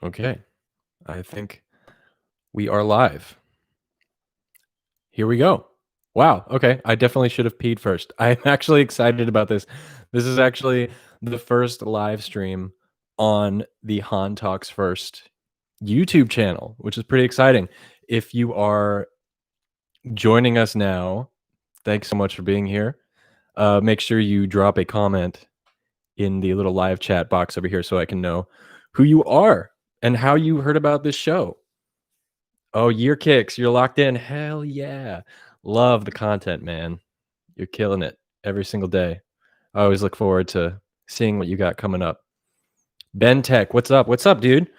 Okay, I think we are live. Here we go. Wow, okay, I definitely should have peed first. I'm actually excited about this. This is actually the first live stream on the Han Talks First YouTube channel, which is pretty exciting. If you are joining us now, thanks so much for being here. Make sure you drop a comment in the little live chat box over here so I can know who you are and how you heard about this show. Oh, year kicks, you're locked in. Hell yeah. Love the content, man. You're killing it every single day. I always look forward to seeing what you got coming up. Ben Tech, what's up? What's up, dude?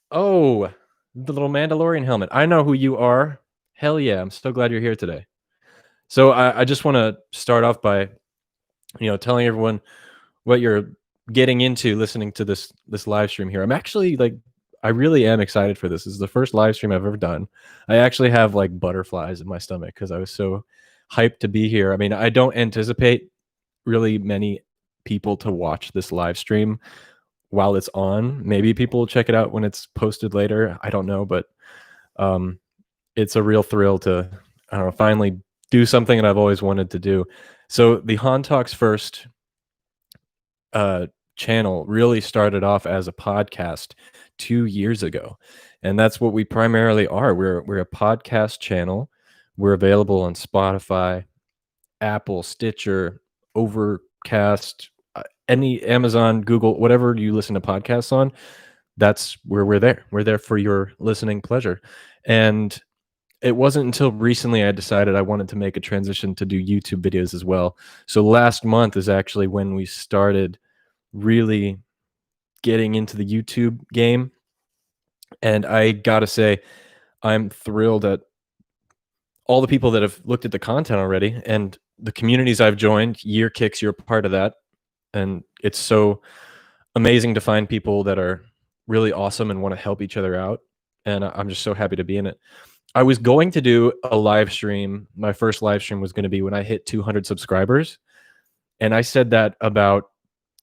Oh, the little Mandalorian helmet. I know who you are. Hell yeah. I'm so glad you're here today. So I just want to start off by, telling everyone what you're getting into listening to this live stream here. I'm actually I really am excited for this. This is the first live stream I've ever done. I actually have like butterflies in my stomach because I was so hyped to be here. I mean, I don't anticipate really many people to watch this live stream while it's on. Maybe people will check it out when it's posted later. I don't know, but it's a real thrill to, I don't know, finally do something that I've always wanted to do. So the Han Talks First channel really started off as a podcast 2 years ago, and that's what we primarily are. We're a podcast channel. We're available on Spotify, Apple, Stitcher, Overcast, any Amazon, Google, whatever you listen to podcasts on. That's where we're there. We're there for your listening pleasure. And it wasn't until recently I decided I wanted to make a transition to do YouTube videos as well. So last month is actually when we started really getting into the YouTube game. And I gotta say, I'm thrilled at all the people that have looked at the content already and the communities I've joined. Year Kicks, you're a part of that. And it's so amazing to find people that are really awesome and want to help each other out. And I'm just so happy to be in it. I was going to do a live stream. My first live stream was going to be when I hit 200 subscribers. And I said that about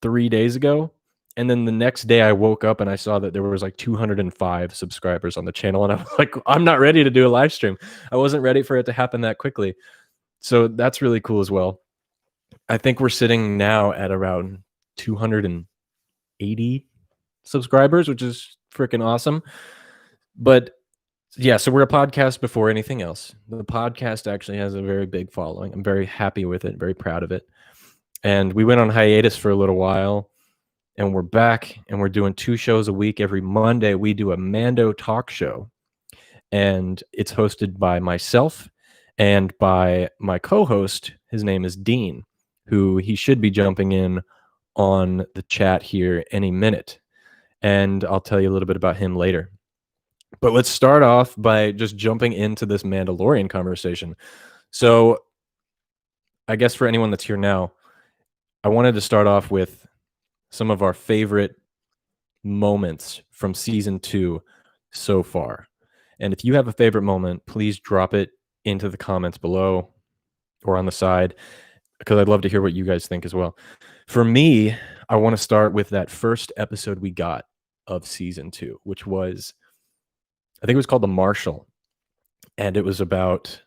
3 days ago. And then the next day I woke up and I saw that there was like 205 subscribers on the channel. And I was like, I'm not ready to do a live stream. I wasn't ready for it to happen that quickly. So that's really cool as well. I think we're sitting now at around 280 subscribers, which is freaking awesome. But yeah, so we're a podcast before anything else. The podcast actually has a very big following. I'm very happy with it, very proud of it. And we went on hiatus for a little while, and we're back, and we're doing 2 shows a week. Every Monday, we do a Mando talk show, and it's hosted by myself and by my co-host. His name is Dean, who he should be jumping in on the chat here any minute. And I'll tell you a little bit about him later. But let's start off by just jumping into this Mandalorian conversation. So I guess for anyone that's here now, I wanted to start off with some of our favorite moments from season 2 so far. And if you have a favorite moment, please drop it into the comments below or on the side, because I'd love to hear what you guys think as well. For me, I want to start with that first episode we got of season 2, which was, I think it was called The Marshal. And it was about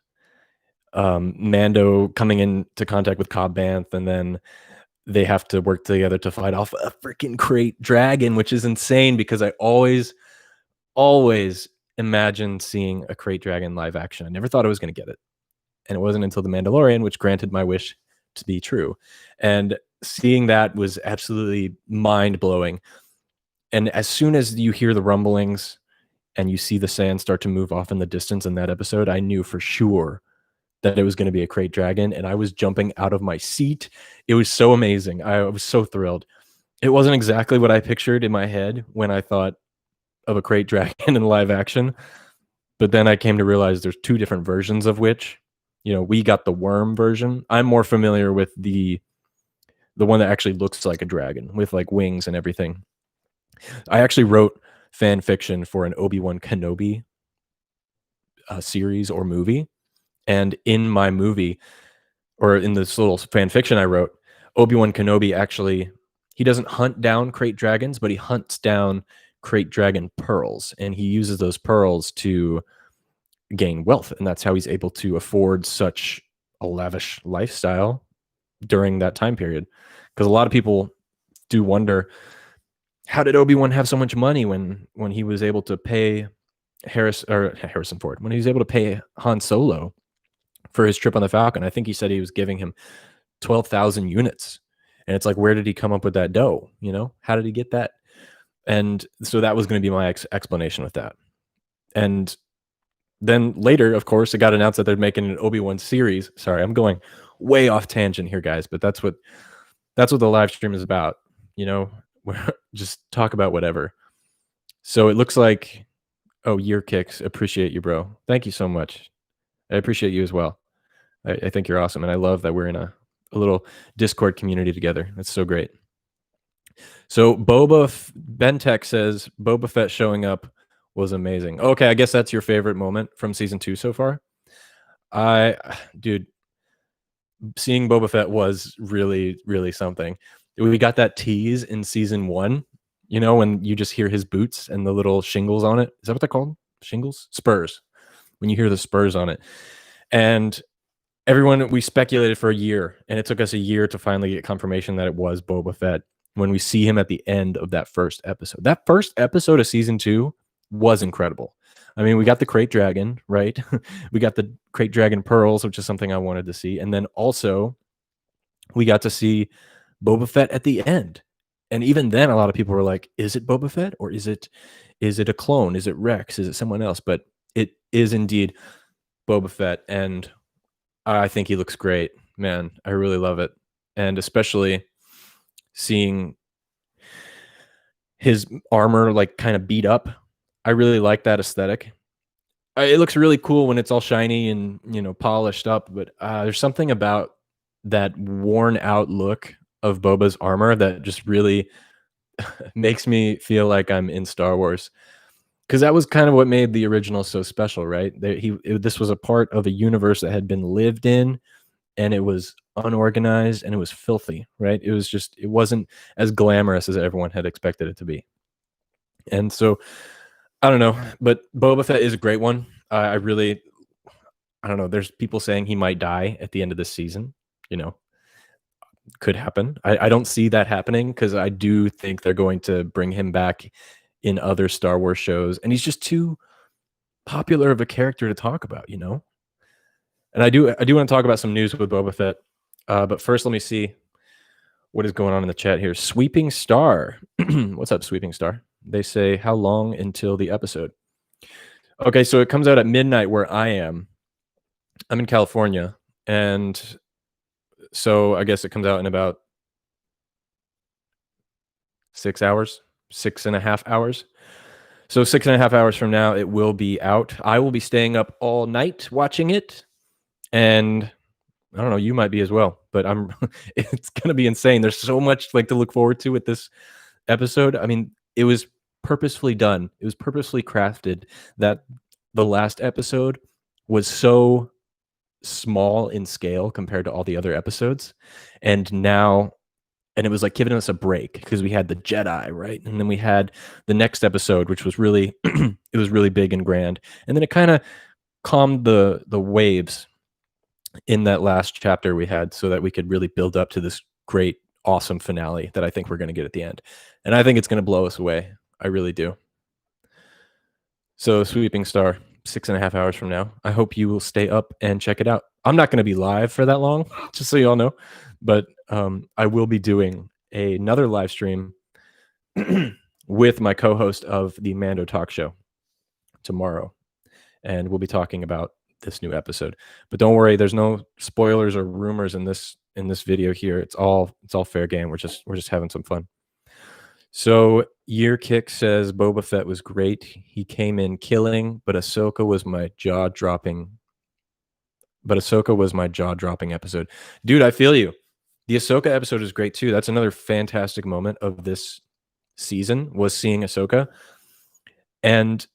Mando coming into contact with Cobb Vanth, and then they have to work together to fight off a freaking crate dragon, which is insane because I always imagined seeing a crate dragon live action. I never thought I was going to get it. And it wasn't until The Mandalorian, which granted my wish to be true. And seeing that was absolutely mind-blowing. And as soon as you hear the rumblings and you see the sand start to move off in the distance in that episode, I knew for sure that it was going to be a crate dragon, and I was jumping out of my seat. It was so amazing. I was so thrilled. It wasn't exactly what I pictured in my head when I thought of a crate dragon in live action, but then I came to realize there's 2 different versions of which, we got the worm version. I'm more familiar with the one that actually looks like a dragon with like wings and everything. I actually wrote fan fiction for an Obi-Wan Kenobi series or movie. And in my movie, or in this little fan fiction I wrote, Obi-Wan Kenobi actually, he doesn't hunt down crate dragons, but he hunts down crate dragon pearls, and he uses those pearls to gain wealth, and that's how he's able to afford such a lavish lifestyle during that time period. Because a lot of people do wonder, how did Obi-Wan have so much money when he was able to pay Harrison Ford, when he was able to pay Han Solo for his trip on the Falcon? I think he said he was giving him 12,000 units. And it's like, where did he come up with that dough? You know, how did he get that? And so that was going to be my explanation with that. And then later, of course, it got announced that they're making an Obi-Wan series. Sorry, I'm going way off tangent here, guys, but that's what the live stream is about. You know, just talk about whatever. So it looks like, oh, Year Kicks, appreciate you, bro. Thank you so much. I appreciate you as well. I think you're awesome, and I love that we're in a little Discord community together. That's so great. So Bentech says Boba Fett showing up was amazing. Okay, I guess that's your favorite moment from season 2 so far. Dude, seeing Boba Fett was really, really something. We got that tease in season 1, you know, when you just hear his boots and the little shingles on it. Is that what they're called? Shingles? Spurs. When you hear the spurs on it. And we speculated for a year, and it took us a year to finally get confirmation that it was Boba Fett when we see him at the end of that first episode. That first episode of season 2 was incredible. I mean, we got the crate dragon, right? We got the crate dragon pearls, which is something I wanted to see. And then also we got to see Boba Fett at the end. And even then, a lot of people were like, is it Boba Fett, or is it a clone? Is it Rex? Is it someone else? But it is indeed Boba Fett. And I think he looks great, man. I really love it. And especially seeing his armor like kind of beat up. I really like that aesthetic. It looks really cool when it's all shiny and, you know, polished up, but there's something about that worn out look of Boba's armor that just really makes me feel like I'm in Star Wars. Because that was kind of what made the original so special, right? This was a part of a universe that had been lived in, and it was unorganized and it was filthy, right? It wasn't as glamorous as everyone had expected it to be. And so, I don't know, but Boba Fett is a great one. I don't know. There's people saying he might die at the end of this season. You know, could happen. I don't see that happening, because I do think they're going to bring him back in other Star Wars shows, and he's just too popular of a character to talk about, you know. And I do want to talk about some news with Boba Fett, but first let me see what is going on in the chat here. Sweeping Star, what's up, Sweeping Star? They say, how long until the episode? Okay, so it comes out at midnight where I am. I'm in California, and so I guess it comes out in about 6 hours, 6.5 hours. So 6.5 hours from now, it will be out. I will be staying up all night watching it, and I don't know, you might be as well, but it's going to be insane. There's so much like to look forward to with this episode. I mean, it was purposefully done. It was purposefully crafted that the last episode was so small in scale compared to all the other episodes. And it was like giving us a break, because we had the Jedi, right? And then we had the next episode, which was really, it was really big and grand. And then it kind of calmed the waves in that last chapter we had, so that we could really build up to this great, awesome finale that I think we're going to get at the end. And I think it's going to blow us away. I really do. So Sweeping Star, 6.5 hours from now. I hope you will stay up and check it out. I'm not going to be live for that long, just so you all know, but I will be doing another live stream with my co-host of the Mando Talk Show tomorrow, and we'll be talking about this new episode. But don't worry, there's no spoilers or rumors in this video here. It's all fair game. We're just having some fun. So Year Kick says Boba Fett was great. He came in killing, but Ahsoka was my jaw-dropping episode. Dude, I feel you. The Ahsoka episode is great too. That's another fantastic moment of this season, was seeing Ahsoka. And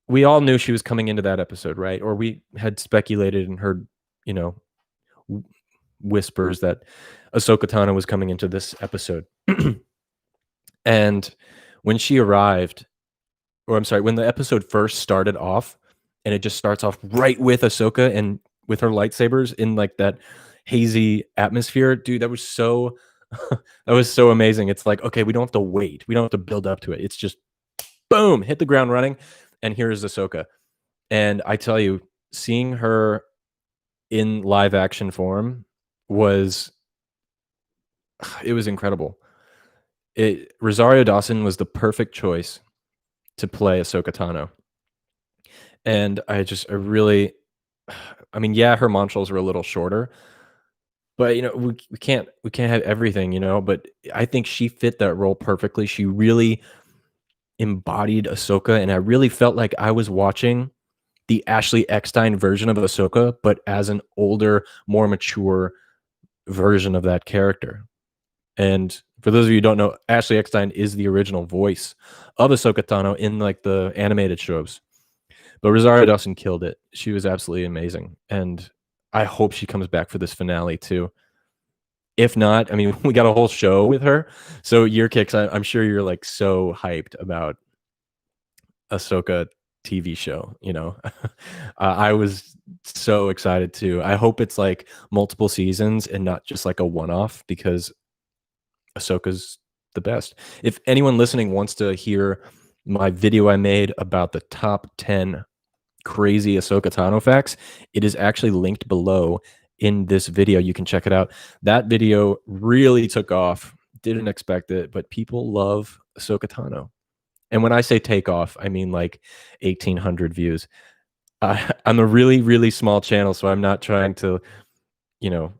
we all knew she was coming into that episode, right? Or we had speculated and heard, you know, whispers that Ahsoka Tano was coming into this episode. And when she arrived, or I'm sorry, when the episode first started off, and it just starts off right with Ahsoka and with her lightsabers in like that hazy atmosphere, dude, that was so that was so amazing. It's like, okay, we don't have to wait. We don't have to build up to it. It's just boom, hit the ground running, and here's Ahsoka. And I tell you, seeing her in live action form was it was incredible. Rosario Dawson was the perfect choice to play Ahsoka Tano. And I really, I mean, yeah, her montrals were a little shorter, but you know, we can't have everything, you know. But I think she fit that role perfectly. She really embodied Ahsoka, and I really felt like I was watching the Ashley Eckstein version of Ahsoka, but as an older, more mature version of that character. And for those of you who don't know, Ashley Eckstein is the original voice of Ahsoka Tano in like the animated shows. But Rosario Dawson killed it. She was absolutely amazing. And I hope she comes back for this finale too. If not, I mean, we got a whole show with her. So Year Kicks, I'm sure you're like so hyped about Ahsoka TV show, you know. I was so excited too. I hope it's like multiple seasons and not just like a one-off, because Ahsoka's the best. If anyone listening wants to hear my video I made about the top 10 crazy Ahsoka Tano facts, it is actually linked below in this video. You can check it out. That video really took off. Didn't expect it, but people love Ahsoka Tano. And when I say take off, I mean like 1,800 views. I'm a really, really small channel, so I'm not trying to, you know,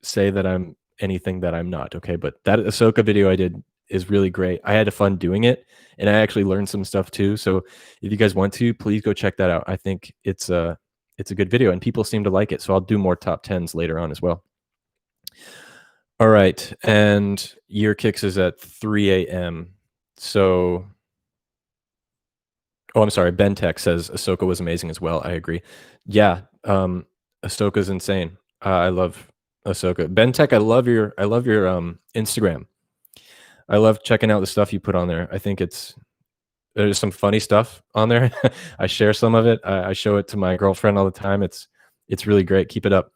say that I'm anything that I'm not. Okay, but that Ahsoka video I did is really great. I had fun doing it, and I actually learned some stuff too. So if you guys want to, please go check that out. I think it's a good video, and people seem to like it. So I'll do more top 10s later on as well. All right, and Year Kicks is at 3 a.m. So, oh, I'm sorry. Ben Tech says Ahsoka was amazing as well. I agree. Yeah, Ahsoka's insane. I love Ahsoka. Ben Tech, I love your Instagram. I love checking out the stuff you put on there. I think there's some funny stuff on there. I share some of it. I show it to my girlfriend all the time. It's really great. Keep it up.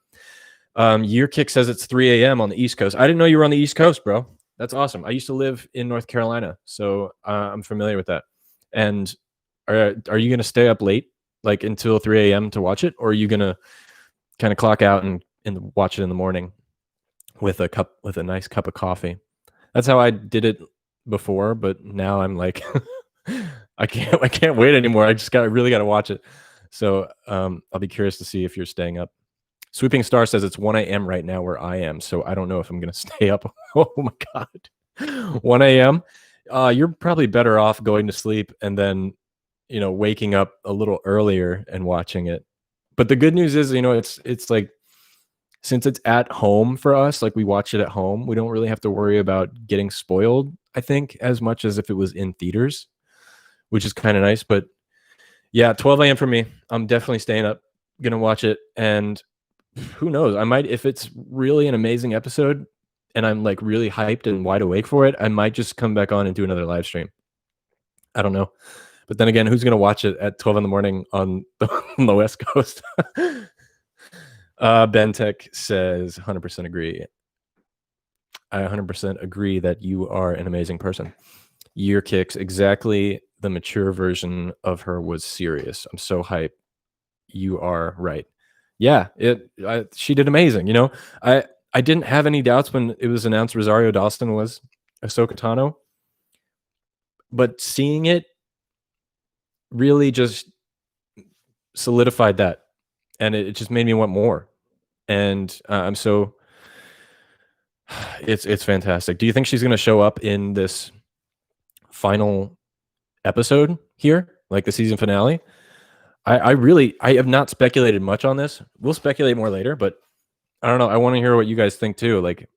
Year Kick says it's 3 a.m. on the East Coast. I didn't know you were on the East Coast, bro. That's awesome. I used to live in North Carolina, so I'm familiar with that. And are you gonna stay up late, like until 3 a.m. to watch it, or are you gonna kind of clock out and watch it in the morning with a nice cup of coffee? That's how I did it before, but now I'm like, I can't wait anymore. I really got to watch it. So I'll be curious to see if you're staying up. Sweeping Star says it's 1 a.m. right now where I am, so I don't know if I'm gonna stay up. Oh my god, 1 a.m. You're probably better off going to sleep and then, you know, waking up a little earlier and watching it. But the good news is, you know, it's like, since it's at home for us, like we watch it at home, we don't really have to worry about getting spoiled, I think, as much as if it was in theaters, which is kind of nice. But yeah, 12 a.m. for me. I'm definitely staying up, gonna watch it. And who knows, I might, if it's really an amazing episode and I'm like really hyped and wide awake for it, I might just come back on and do another live stream. I don't know. But then again, who's gonna watch it at 12 in the morning on the West Coast? Ben Tech says 100% agree. I 100% agree that you are an amazing person. Year Kicks, exactly, the mature version of her was serious. I'm so hyped. You are right. Yeah, she did amazing. You know, I didn't have any doubts when it was announced Rosario Dawson was Ahsoka Tano, but seeing it really just solidified that, and it just made me want more. And I'm so it's fantastic. Do you think she's going to show up in this final episode here, like the season finale? I have not speculated much on this. We'll speculate more later, but I don't know. I want to hear what you guys think too, like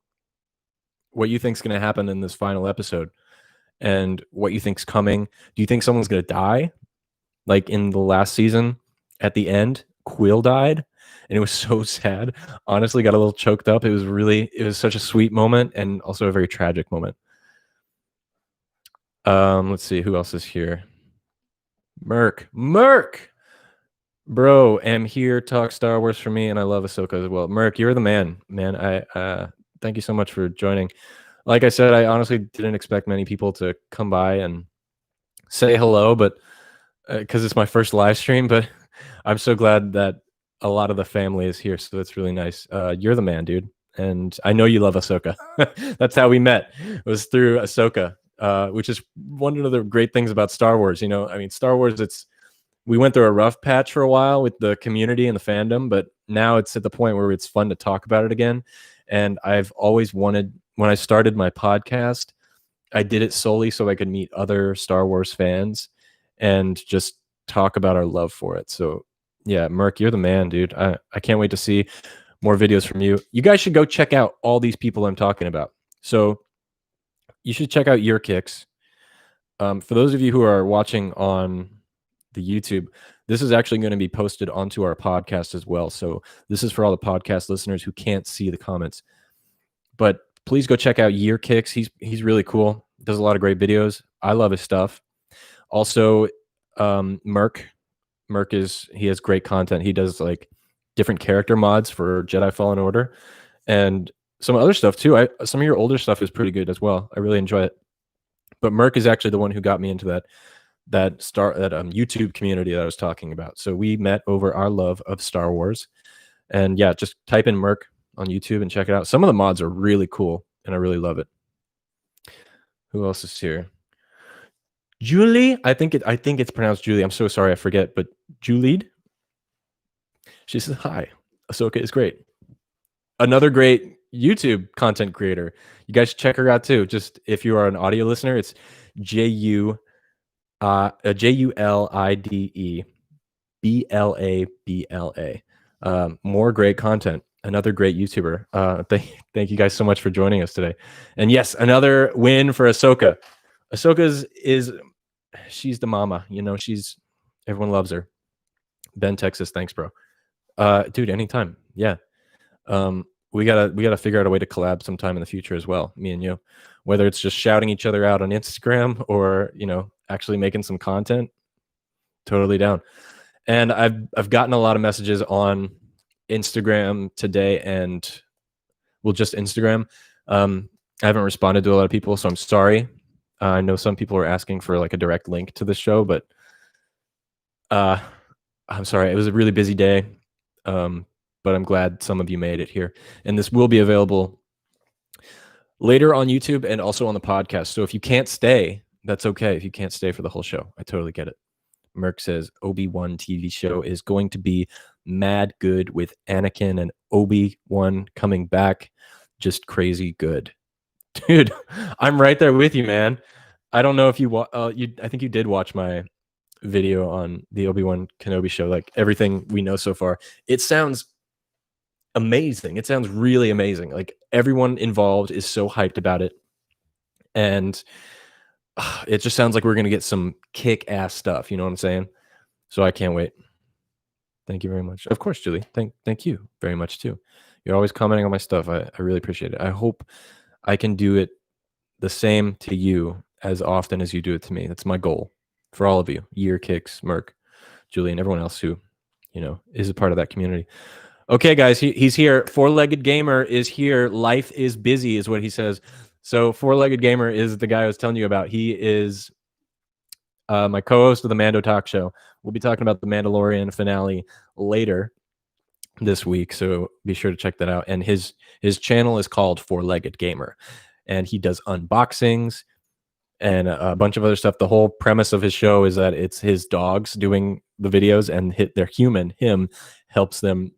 what you think's going to happen in this final episode and what you think's coming. Do you think someone's going to die, like in the last season at the end? Quill died, and it was so sad. Honestly, got a little choked up. It was such a sweet moment and also a very tragic moment. Let's see who else is here. Merc, bro, am here. Talk Star Wars for me, and I love Ahsoka as well. Merc, you're the man. I thank you so much for joining. Like I said, I honestly didn't expect many people to come by and say hello, but because it's my first live stream, but I'm so glad that a lot of the family is here, so that's really nice. You're the man, dude, and I know you love Ahsoka. That's how we met. It was through Ahsoka, which is one of the great things about Star Wars. You know, I mean, Star Wars. We went through a rough patch for a while with the community and the fandom, but now it's at the point where it's fun to talk about it again. And I've always wanted, when I started my podcast, I did it solely so I could meet other Star Wars fans and just talk about our love for it. So yeah, Merc, you're the man, dude. I can't wait to see more videos from you. You guys should go check out all these people I'm talking about. So you should check out Your Kicks. For those of you who are watching on the YouTube, this is actually going to be posted onto our podcast as well. So this is for all the podcast listeners who can't see the comments. But please go check out Year Kicks. He's really cool. Does a lot of great videos. I love his stuff. Also, Merc he has great content. He does like different character mods for Jedi Fallen Order and some other stuff too. Some of your older stuff is pretty good as well. I really enjoy it. But Merc is actually the one who got me into that YouTube community that I was talking about. So we met over our love of Star Wars. And yeah, just type in Merc on YouTube and check it out. Some of the mods are really cool, and I really love it. Who else is here? Julie, I think it's pronounced Julie. I'm so sorry, I forget, but Julie. She says hi. Ahsoka is great. Another great YouTube content creator. You guys should check her out too. Just if you are an audio listener, it's JULIDE BLABLA. More great content. Another great YouTuber. Thank you guys so much for joining us today. And yes, another win for Ahsoka. She's the mama. You know, everyone loves her. Ben, Texas, thanks, bro. Dude, anytime. Yeah. We gotta figure out a way to collab sometime in the future as well, me and you. Whether it's just shouting each other out on Instagram or, you know, actually making some content. Totally down. And I've gotten a lot of messages on Instagram today, and just Instagram. I haven't responded to a lot of people, so I'm sorry. I know some people are asking for like a direct link to the show, but I'm sorry. It was a really busy day, but I'm glad some of you made it here. And this will be available later on YouTube and also on the podcast. So if you can't stay, that's okay. If you can't stay for the whole show, I totally get it. Merc says Obi-Wan TV show is going to be mad good with Anakin and Obi-Wan coming back. Just crazy good. Dude, I'm right there with you, man. I don't know if I think you did watch my video on the Obi-Wan Kenobi show, like everything we know so far. It sounds amazing. It sounds really amazing. Like everyone involved is so hyped about it. And it just sounds like we're going to get some kick-ass stuff. You know what I'm saying? So I can't wait. Thank you very much. Of course, Julie. Thank you very much too. You're always commenting on my stuff. I really appreciate it. I hope I can do it the same to you as often as you do it to me. That's my goal for all of you. Year Kicks, Merc, Julie, and everyone else who, you know, is a part of that community. Okay, guys, he's here. Four-Legged Gamer is here. Life is busy is what he says. So Four-Legged Gamer is the guy I was telling you about. He is my co-host of the Mando Talk Show. We'll be talking about the Mandalorian finale later this week, so be sure to check that out. And his channel is called Four-Legged Gamer, and he does unboxings and a bunch of other stuff. The whole premise of his show is that it's his dogs doing the videos, and him helps them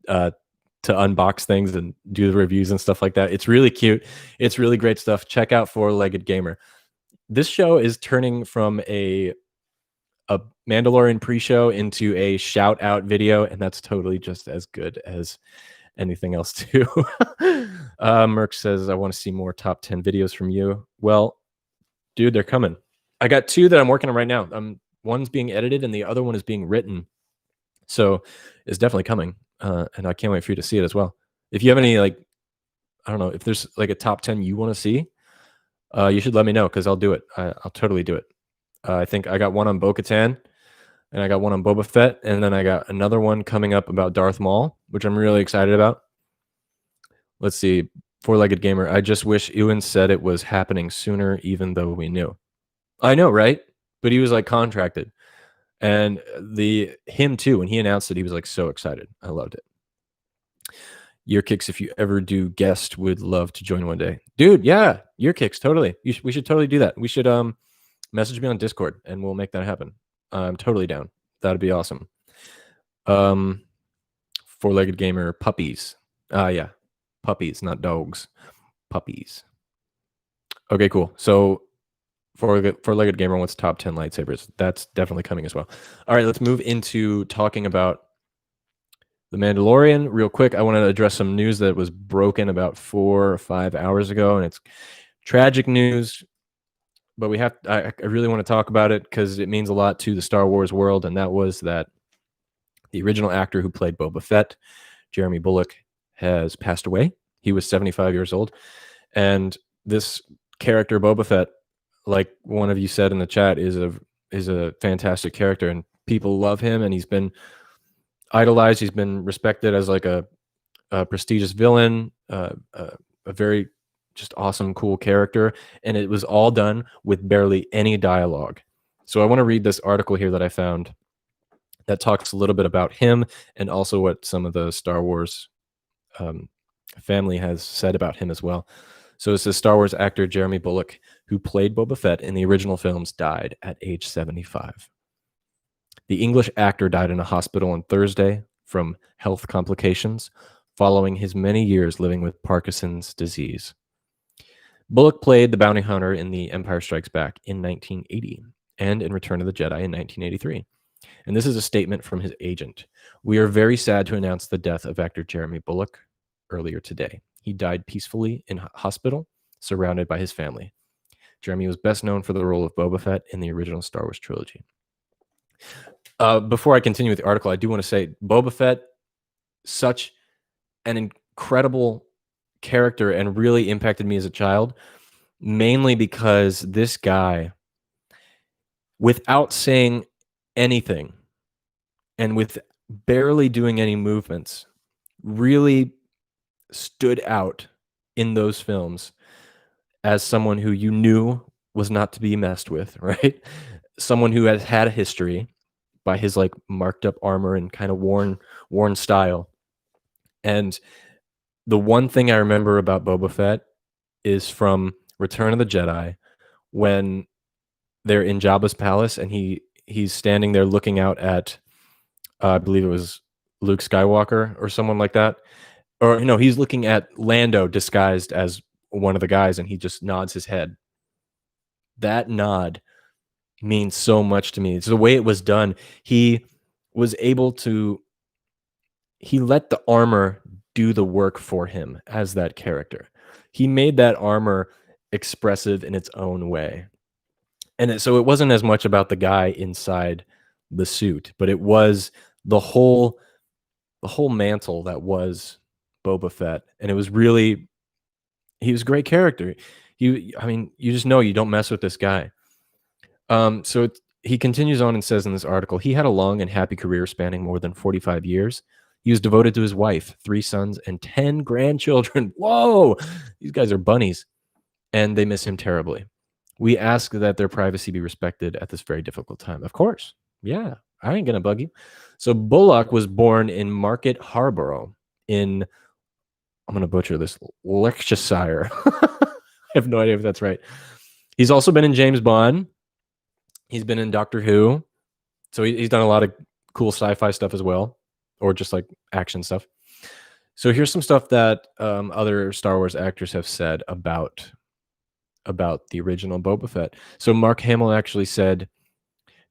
to unbox things and do the reviews and stuff like that. It's really cute. It's really great stuff. Check out Four-Legged Gamer. This show is turning from a Mandalorian pre-show into a shout out video, and that's totally just as good as anything else too. Merc says, I want to see more top 10 videos from you. Well, dude, they're coming. I got two that I'm working on right now. One's being edited and the other one is being written. So it's definitely coming. And I can't wait for you to see it as well. If you have any, like, I don't know, if there's like a top 10 you want to see, You should let me know because I'll do it. I'll totally do it. I think I got one on Bo-Katan, and I got one on Boba Fett, and then I got another one coming up about Darth Maul, which I'm really excited about. Let's see. Four-legged gamer. I just wish Ewan said it was happening sooner, even though we knew. I know, right? But he was like contracted, and him too. When he announced it, he was like so excited. I loved it. Your kicks, if you ever do guest, would love to join one day, dude. Yeah, your kicks, totally. We should totally do that. We should message me on Discord, and we'll make that happen. I'm totally down. That'd be awesome. Four-legged gamer, puppies. Yeah, puppies, not dogs. Puppies. Okay, cool. So four-legged gamer wants top 10 lightsabers. That's definitely coming as well. All right, let's move into talking about The Mandalorian real quick. I want to address some news that was broken about 4 or 5 hours ago, and it's tragic news, but I really want to talk about it because it means a lot to the Star Wars world, and that was that the original actor who played Boba Fett, Jeremy Bulloch, has passed away. He was 75 years old, and this character Boba Fett, like one of you said in the chat, is a fantastic character, and people love him, and he's been idolized. He's been respected as like a prestigious villain, a very just awesome, cool character, and it was all done with barely any dialogue. So I want to read this article here that I found that talks a little bit about him and also what some of the Star Wars family has said about him as well. So it says Star Wars actor Jeremy Bulloch, who played Boba Fett in the original films, died at age 75. The English actor died in a hospital on Thursday from health complications following his many years living with Parkinson's disease. Bulloch played the bounty hunter in The Empire Strikes Back in 1980 and in Return of the Jedi in 1983. And this is a statement from his agent. We are very sad to announce the death of actor Jeremy Bulloch earlier today. He died peacefully in hospital, surrounded by his family. Jeremy was best known for the role of Boba Fett in the original Star Wars trilogy. Before I continue with the article, I do want to say Boba Fett, such an incredible character and really impacted me as a child, mainly because this guy, without saying anything and with barely doing any movements, really stood out in those films as someone who you knew was not to be messed with, right? Someone who has had a history by his like marked up armor and kind of worn style. And the one thing I remember about Boba Fett is from Return of the Jedi when they're in Jabba's palace and he's standing there looking out at I believe it was Luke Skywalker or someone like that. Or no, he's looking at Lando disguised as one of the guys and he just nods his head. That nod means so much to me. It's the way it was done. He was able to he let the armor do the work for him as that character. He made that armor expressive in its own way. And so it wasn't as much about the guy inside the suit, but it was the whole mantle that was Boba Fett. And it was really, he was a great character. You just know you don't mess with this guy. He continues on and says in this article, he had a long and happy career spanning more than 45 years. He was devoted to his wife, 3 sons, and 10 grandchildren. Whoa, these guys are bunnies. And they miss him terribly. We ask that their privacy be respected at this very difficult time. Of course. Yeah, I ain't going to bug you. So Bulloch was born in Market Harborough in, I'm going to butcher this, Leicestershire. I have no idea if that's right. He's also been in James Bond. He's been in Doctor Who. So he's done a lot of cool sci-fi stuff as well, or just like action stuff. So here's some stuff that other Star Wars actors have said about the original Boba Fett. So Mark Hamill actually said,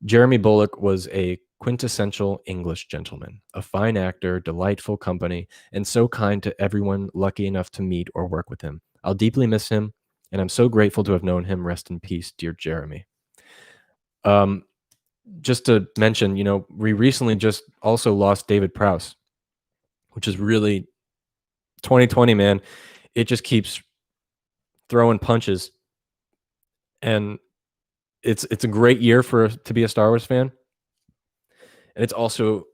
Jeremy Bulloch was a quintessential English gentleman, a fine actor, delightful company, and so kind to everyone lucky enough to meet or work with him. I'll deeply miss him, and I'm so grateful to have known him. Rest in peace, dear Jeremy. Just to mention, we recently just also lost David Prowse, which is really 2020, man. It just keeps throwing punches. And it's a great year to be a Star Wars fan. And it's also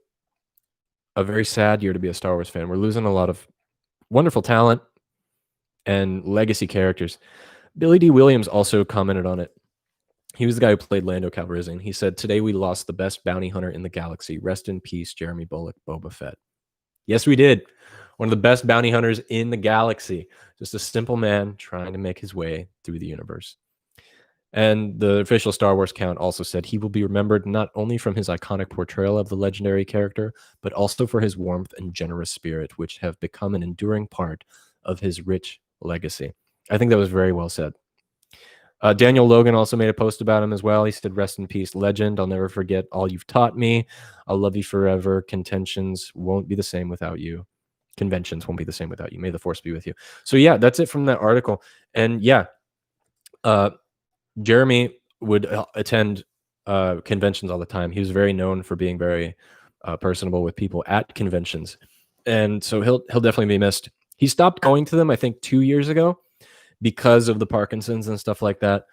a very sad year to be a Star Wars fan. We're losing a lot of wonderful talent and legacy characters. Billy D. Williams also commented on it. He was the guy who played Lando Calrissian. He said, "Today we lost the best bounty hunter in the galaxy. Rest in peace, Jeremy Bulloch, Boba Fett." Yes, we did. One of the best bounty hunters in the galaxy. Just a simple man trying to make his way through the universe. And the official Star Wars count also said he will be remembered not only from his iconic portrayal of the legendary character, but also for his warmth and generous spirit, which have become an enduring part of his rich legacy. I think that was very well said. Daniel Logan also made a post about him as well. He said, "Rest in peace, legend. I'll never forget all you've taught me. I'll love you forever. Conventions won't be the same without you. Conventions won't be the same without you. May the force be with you." So yeah, that's it from that article. And yeah, Jeremy would attend conventions all the time. He was very known for being very personable with people at conventions, and so he'll definitely be missed. He stopped going to them, I think, 2 years ago because of the Parkinson's and stuff like that,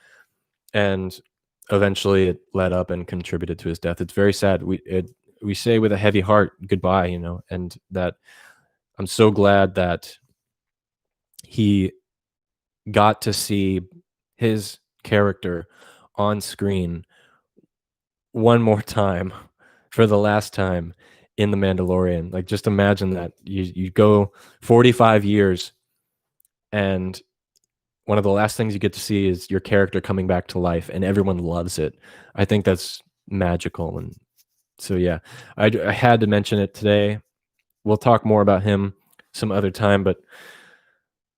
and eventually it led up and contributed to his death. It's very sad. We say with a heavy heart goodbye, you know, and that I'm so glad that he got to see his character on screen one more time for the last time in The Mandalorian. Like, just imagine that you go 45 years and one of the last things you get to see is your character coming back to life and everyone loves it. I think that's magical. And so, yeah, I had to mention it today. We'll talk more about him some other time, but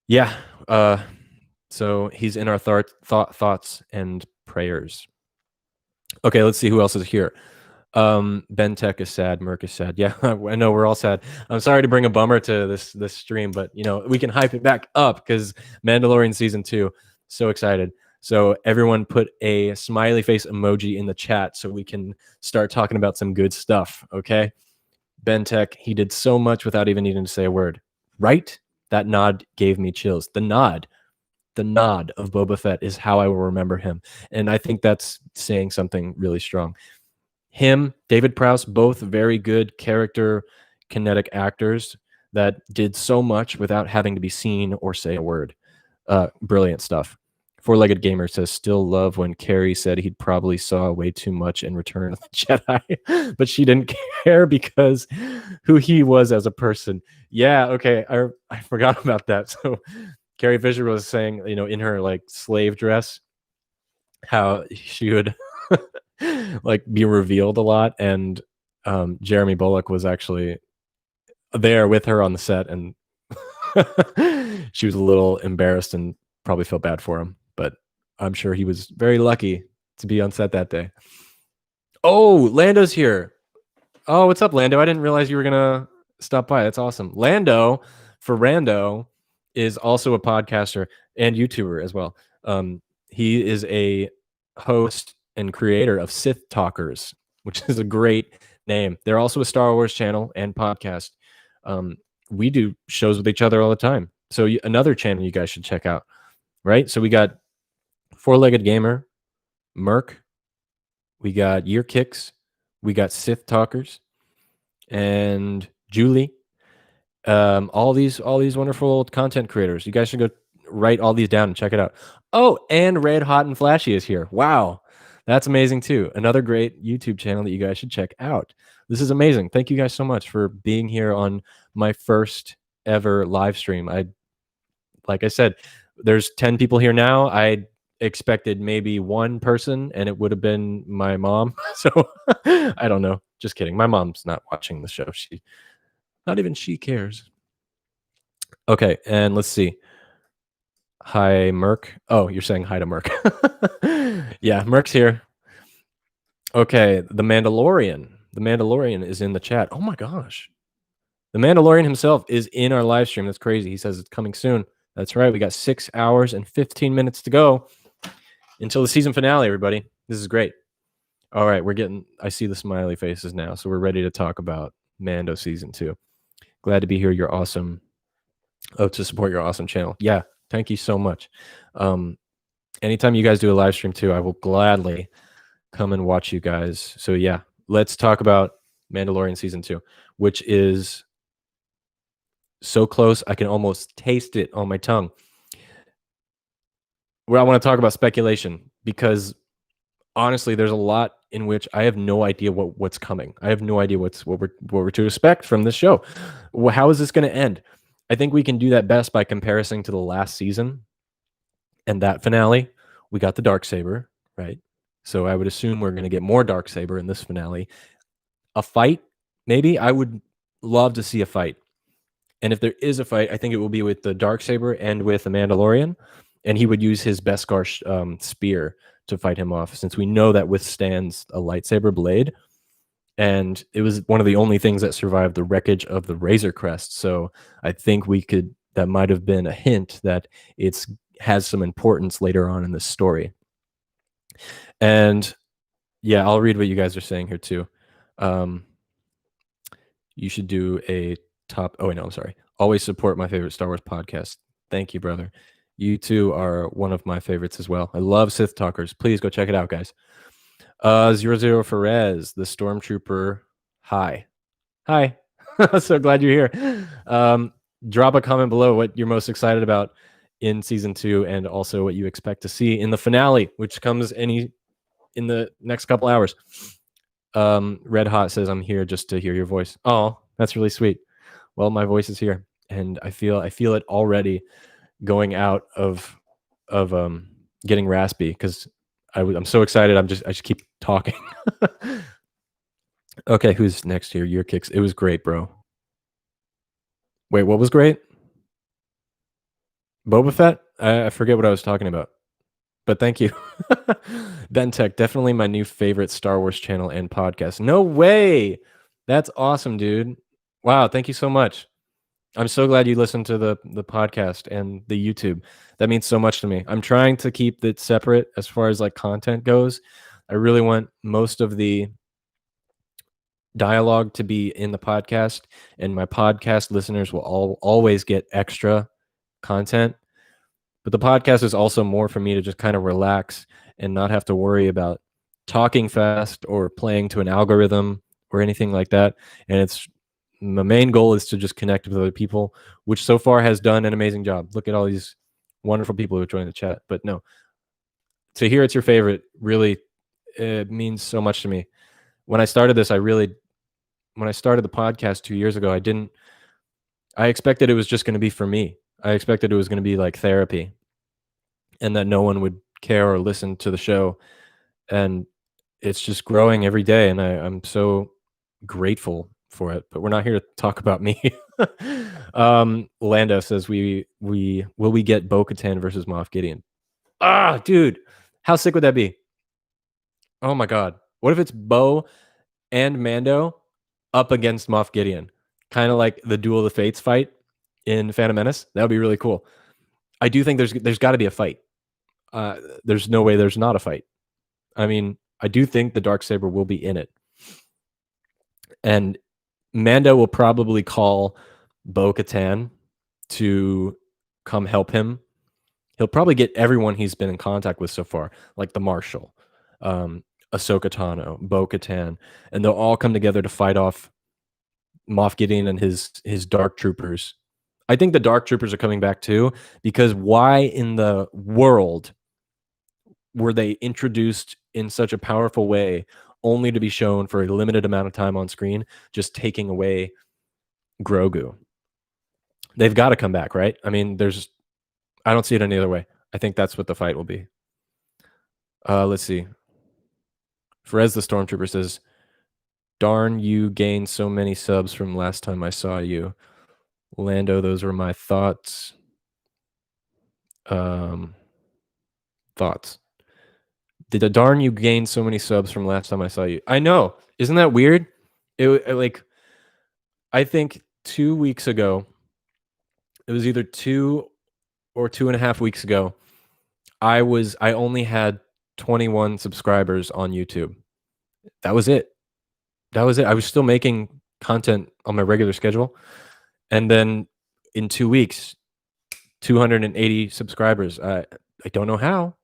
yeah, so he's in our thoughts and prayers. Okay, let's see who else is here. Ben Tech is sad. Merc is sad. Yeah, I know we're all sad. I'm sorry to bring a bummer to this stream, but you know we can hype it back up because Mandalorian season 2. So excited. So everyone put a smiley face emoji in the chat so we can start talking about some good stuff. Okay, Ben Tech, he did so much without even needing to say a word. Right? That nod gave me chills. The nod of Boba Fett is how I will remember him, and I think that's saying something really strong. Him, David Prowse, both very good character kinetic actors that did so much without having to be seen or say a word. Brilliant stuff. Four-Legged Gamer says, "Still love when Carrie said he'd probably saw way too much in Return of the Jedi, but she didn't care because who he was as a person." Yeah, okay, I forgot about that. So Carrie Fisher was saying, you know, in her like slave dress, how she would like be revealed a lot, and Jeremy Bulloch was actually there with her on the set, and she was a little embarrassed and probably felt bad for him, but I'm sure he was very lucky to be on set that day. Oh, Lando's here. Oh, what's up, Lando? I didn't realize you were gonna stop by. That's awesome. Lando for Rando is also a podcaster and YouTuber as well. He is a host and creator of Sith Talkers, which is a great name. They're also a Star Wars channel and podcast. We do shows with each other all the time. So another channel you guys should check out, right? So we got Four-Legged Gamer, Merc, we got Year Kicks, we got Sith Talkers, and Julie. All these wonderful content creators. You guys should go write all these down and check it out. Oh, and Red Hot and Flashy is here. Wow. That's amazing too. Another great YouTube channel that you guys should check out. This is amazing. Thank you guys so much for being here on my first ever live stream. Like I said, there's 10 people here now. I expected maybe one person and it would have been my mom. So I don't know. Just kidding. My mom's not watching the show. Not even she cares. Okay, and let's see. Hi, Merc. Oh, you're saying hi to Merc. Yeah, Merc's here. Okay, The Mandalorian. The Mandalorian is in the chat. Oh my gosh. The Mandalorian himself is in our live stream. That's crazy. He says it's coming soon. That's right. We got 6 hours and 15 minutes to go until the season finale, everybody. This is great. All right, I see the smiley faces now, so we're ready to talk about Mando season 2. Glad to be here. You're awesome. Oh, to support your awesome channel. Yeah, thank you so much. anytime you guys do a live stream too, I will gladly come and watch you guys. So yeah, let's talk about Mandalorian season 2, which is so close I can almost taste it on my tongue. Where I want to talk about speculation, because honestly, there's a lot in which I have no idea what's coming. I have no idea what we're to expect from this show. How is this going to end? I think we can do that best by comparison to the last season and that finale. We got the Darksaber, right? So I would assume we're going to get more Darksaber in this finale. A fight, maybe. I would love to see a fight. And if there is a fight, I think it will be with the Darksaber and with the Mandalorian. And he would use his Beskar spear to fight him off, since we know that withstands a lightsaber blade. And it was one of the only things that survived the wreckage of the Razor Crest. So I think that might have been a hint that it's has some importance later on in the story. And yeah, I'll read what you guys are saying here too. You should do a top. Oh, wait, no, I'm sorry. Always support my favorite Star Wars podcast. Thank you, brother. You two are one of my favorites as well. I love Sith Talkers. Please go check it out, guys. 00 Ferez, the Stormtrooper. Hi. So glad you're here. Drop a comment below what you're most excited about in season 2, and also what you expect to see in the finale, which comes in the next couple hours. Red Hot says, I'm here just to hear your voice. Oh, that's really sweet. Well, my voice is here, and I feel it already going out of getting raspy, because I'm so excited. I just keep talking. Okay, who's next here? Your kicks. It was great, bro. Wait, what was great? Boba Fett? I forget what I was talking about. But thank you. Ben Tech, definitely my new favorite Star Wars channel and podcast. No way. That's awesome, dude. Wow, thank you so much. I'm so glad you listened to the podcast and the YouTube. That means so much to me. I'm trying to keep it separate as far as like content goes. I really want most of the dialogue to be in the podcast, and my podcast listeners will always get extra content. But the podcast is also more for me to just kind of relax and not have to worry about talking fast or playing to an algorithm or anything like that. And it's my main goal is to just connect with other people, which so far has done an amazing job. Look at all these wonderful people who joined the chat. But no, to hear it's your favorite, really, it means so much to me. When I started this, when I started the podcast 2 years ago, I expected it was just going to be for me. I expected it was going to be like therapy, and that no one would care or listen to the show. And it's just growing every day, and I'm so grateful for it. But we're not here to talk about me. Lando says, will we get Bo-Katan versus Moff Gideon? Ah, dude, how sick would that be? Oh my god, what if it's Bo and Mando up against Moff Gideon, kind of like the Duel of the Fates fight in Phantom Menace? That would be really cool. I do think there's got to be a fight. There's no way there's not a fight. I mean, I do think the Darksaber will be in it, and Mando will probably call Bo-Katan to come help him. He'll probably get everyone he's been in contact with so far, like the Marshal, Ahsoka Tano, Bo-Katan, and they'll all come together to fight off Moff Gideon and his Dark Troopers. I think the Dark Troopers are coming back too, because why in the world were they introduced in such a powerful way only to be shown for a limited amount of time on screen, just taking away Grogu? They've got to come back, right? I mean, I don't see it any other way. I think that's what the fight will be. Let's see. Ferez the Stormtrooper says, darn, you gained so many subs from last time I saw you. Lando, those were my thoughts. Thoughts. Did the darn you gained so many subs from last time I saw you? I know. Isn't that weird? Like, I think 2 weeks ago, it was either 2 or 2.5 weeks ago, I only had 21 subscribers on YouTube. That was it. I was still making content on my regular schedule. And then in 2 weeks, 280 subscribers. I don't know how.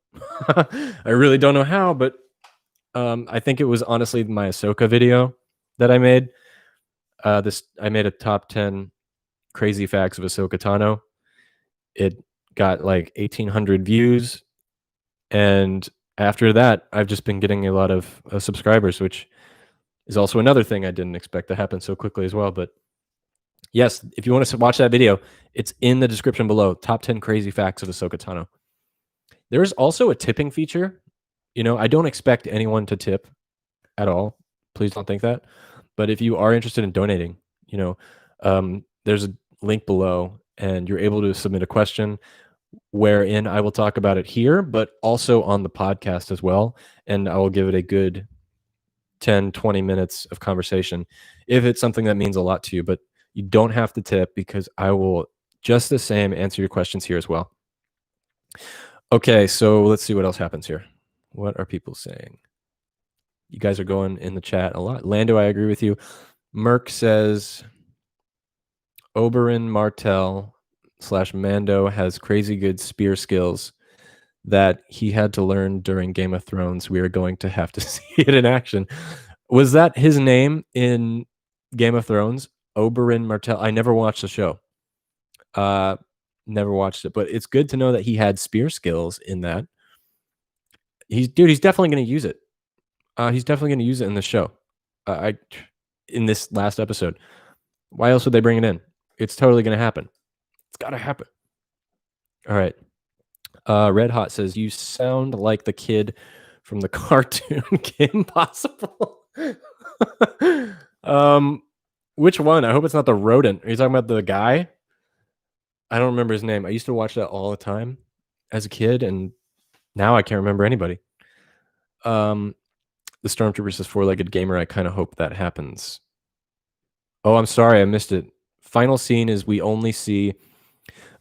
I really don't know how, but I think it was honestly my Ahsoka video that I made. I made a top 10 crazy facts of Ahsoka Tano. It got like 1,800 views, and after that, I've just been getting a lot of subscribers, which is also another thing I didn't expect to happen so quickly as well. But yes, if you want to watch that video, it's in the description below. Top 10 crazy facts of Ahsoka Tano. There's also a tipping feature. I don't expect anyone to tip at all. Please don't think that. But if you are interested in donating, there's a link below, and you're able to submit a question wherein I will talk about it here, but also on the podcast as well. And I will give it a good 10, 20 minutes of conversation if it's something that means a lot to you. But you don't have to tip, because I will just the same answer your questions here as well. Okay, so let's see what else happens here. What are people saying? You guys are going in the chat a lot. Lando, I agree with you. Merc says Oberyn Martell / Mando has crazy good spear skills that he had to learn during Game of Thrones. We are going to have to see it in action. Was that his name in Game of Thrones? Oberyn Martell? I never watched the show. Never watched it, but it's good to know that he had spear skills in that. He's definitely going to use it. He's definitely going to use it in the show. In this last episode. Why else would they bring it in? It's totally going to happen. It's got to happen. All right. Red Hot says, you sound like the kid from the cartoon Kim Possible. Which one? I hope it's not the rodent. Are you talking about the guy? I don't remember his name. I used to watch that all the time as a kid, and now I can't remember anybody. The Stormtrooper says, four-legged gamer. I kind of hope that happens. Oh, I'm sorry. I missed it. Final scene is we only see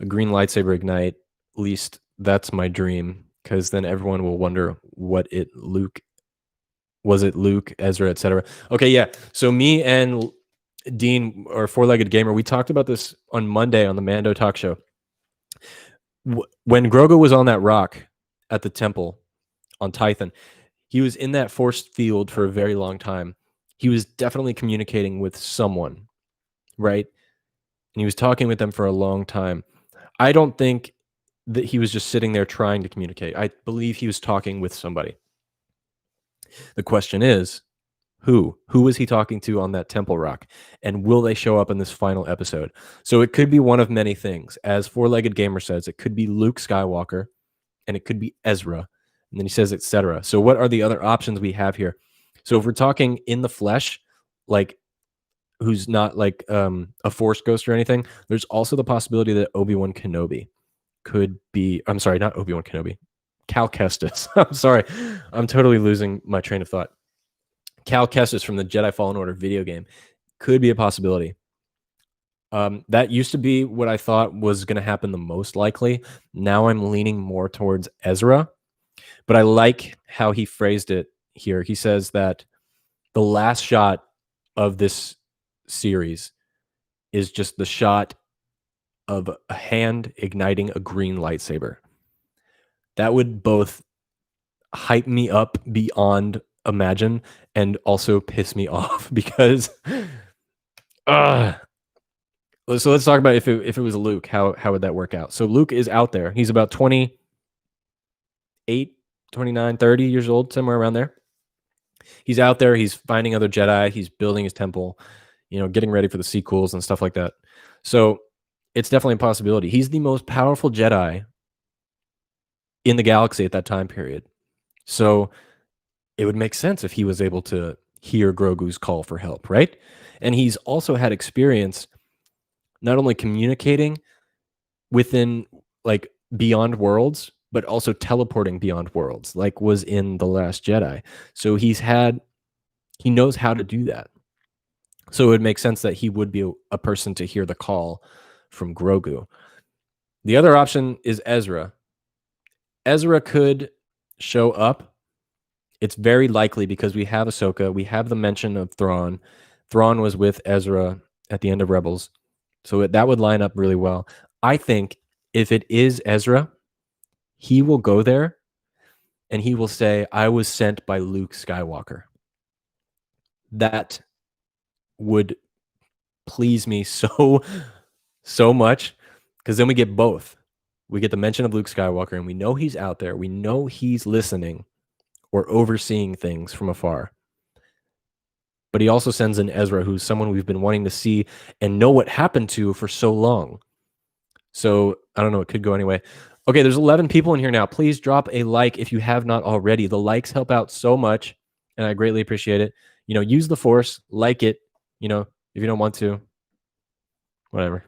a green lightsaber ignite. At least that's my dream, because then everyone will wonder was it Luke, Ezra, etc. Okay, yeah. So me and Dean, or Four-Legged Gamer, we talked about this on Monday on the Mando Talk Show. When Grogu was on that rock at the temple on Tython, he was in that force field for a very long time. He was definitely communicating with someone, right? And he was talking with them for a long time. I don't think that he was just sitting there trying to communicate. I believe he was talking with somebody. The question is, who was he talking to on that temple rock? And will they show up in this final episode? So it could be one of many things. As Four-Legged Gamer says, it could be Luke Skywalker, and it could be Ezra. And then he says, etc. So what are the other options we have here? So if we're talking in the flesh, like who's not like a Force ghost or anything, there's also the possibility that Obi-Wan Kenobi could be, I'm sorry, not Obi-Wan Kenobi, Cal Kestis. I'm sorry. I'm totally losing my train of thought. Cal Kestis from the Jedi Fallen Order video game could be a possibility. That used to be what I thought was going to happen the most likely. Now I'm leaning more towards Ezra, but I like how he phrased it here. He says that the last shot of this series is just the shot of a hand igniting a green lightsaber. That would both hype me up beyond imagine and also piss me off, because so let's talk about if it was Luke, how would that work out? So Luke is out there. He's about 28, 29, 30 years old, somewhere around there. He's out there. He's finding other Jedi. He's building his temple, getting ready for the sequels and stuff like that. So it's definitely a possibility. He's the most powerful Jedi in the galaxy at that time period. So it would make sense if he was able to hear Grogu's call for help, right? And he's also had experience not only communicating within, like, beyond worlds, but also teleporting beyond worlds, like was in The Last Jedi. So he knows how to do that. So it would make sense that he would be a person to hear the call from Grogu. The other option is Ezra. Ezra could show up. It's very likely because we have Ahsoka. We have the mention of Thrawn. Thrawn was with Ezra at the end of Rebels. So that would line up really well. I think if it is Ezra, he will go there and he will say, "I was sent by Luke Skywalker." That would please me so much, because then we get both. We get the mention of Luke Skywalker, and we know he's out there. We know he's listening or overseeing things from afar. But he also sends in Ezra, who's someone we've been wanting to see and know what happened to for so long. So I don't know. It could go anyway. Okay, there's 11 people in here now. Please drop a like if you have not already. The likes help out so much, and I greatly appreciate it. You know, use the Force, like it. You know, if you don't want to, whatever.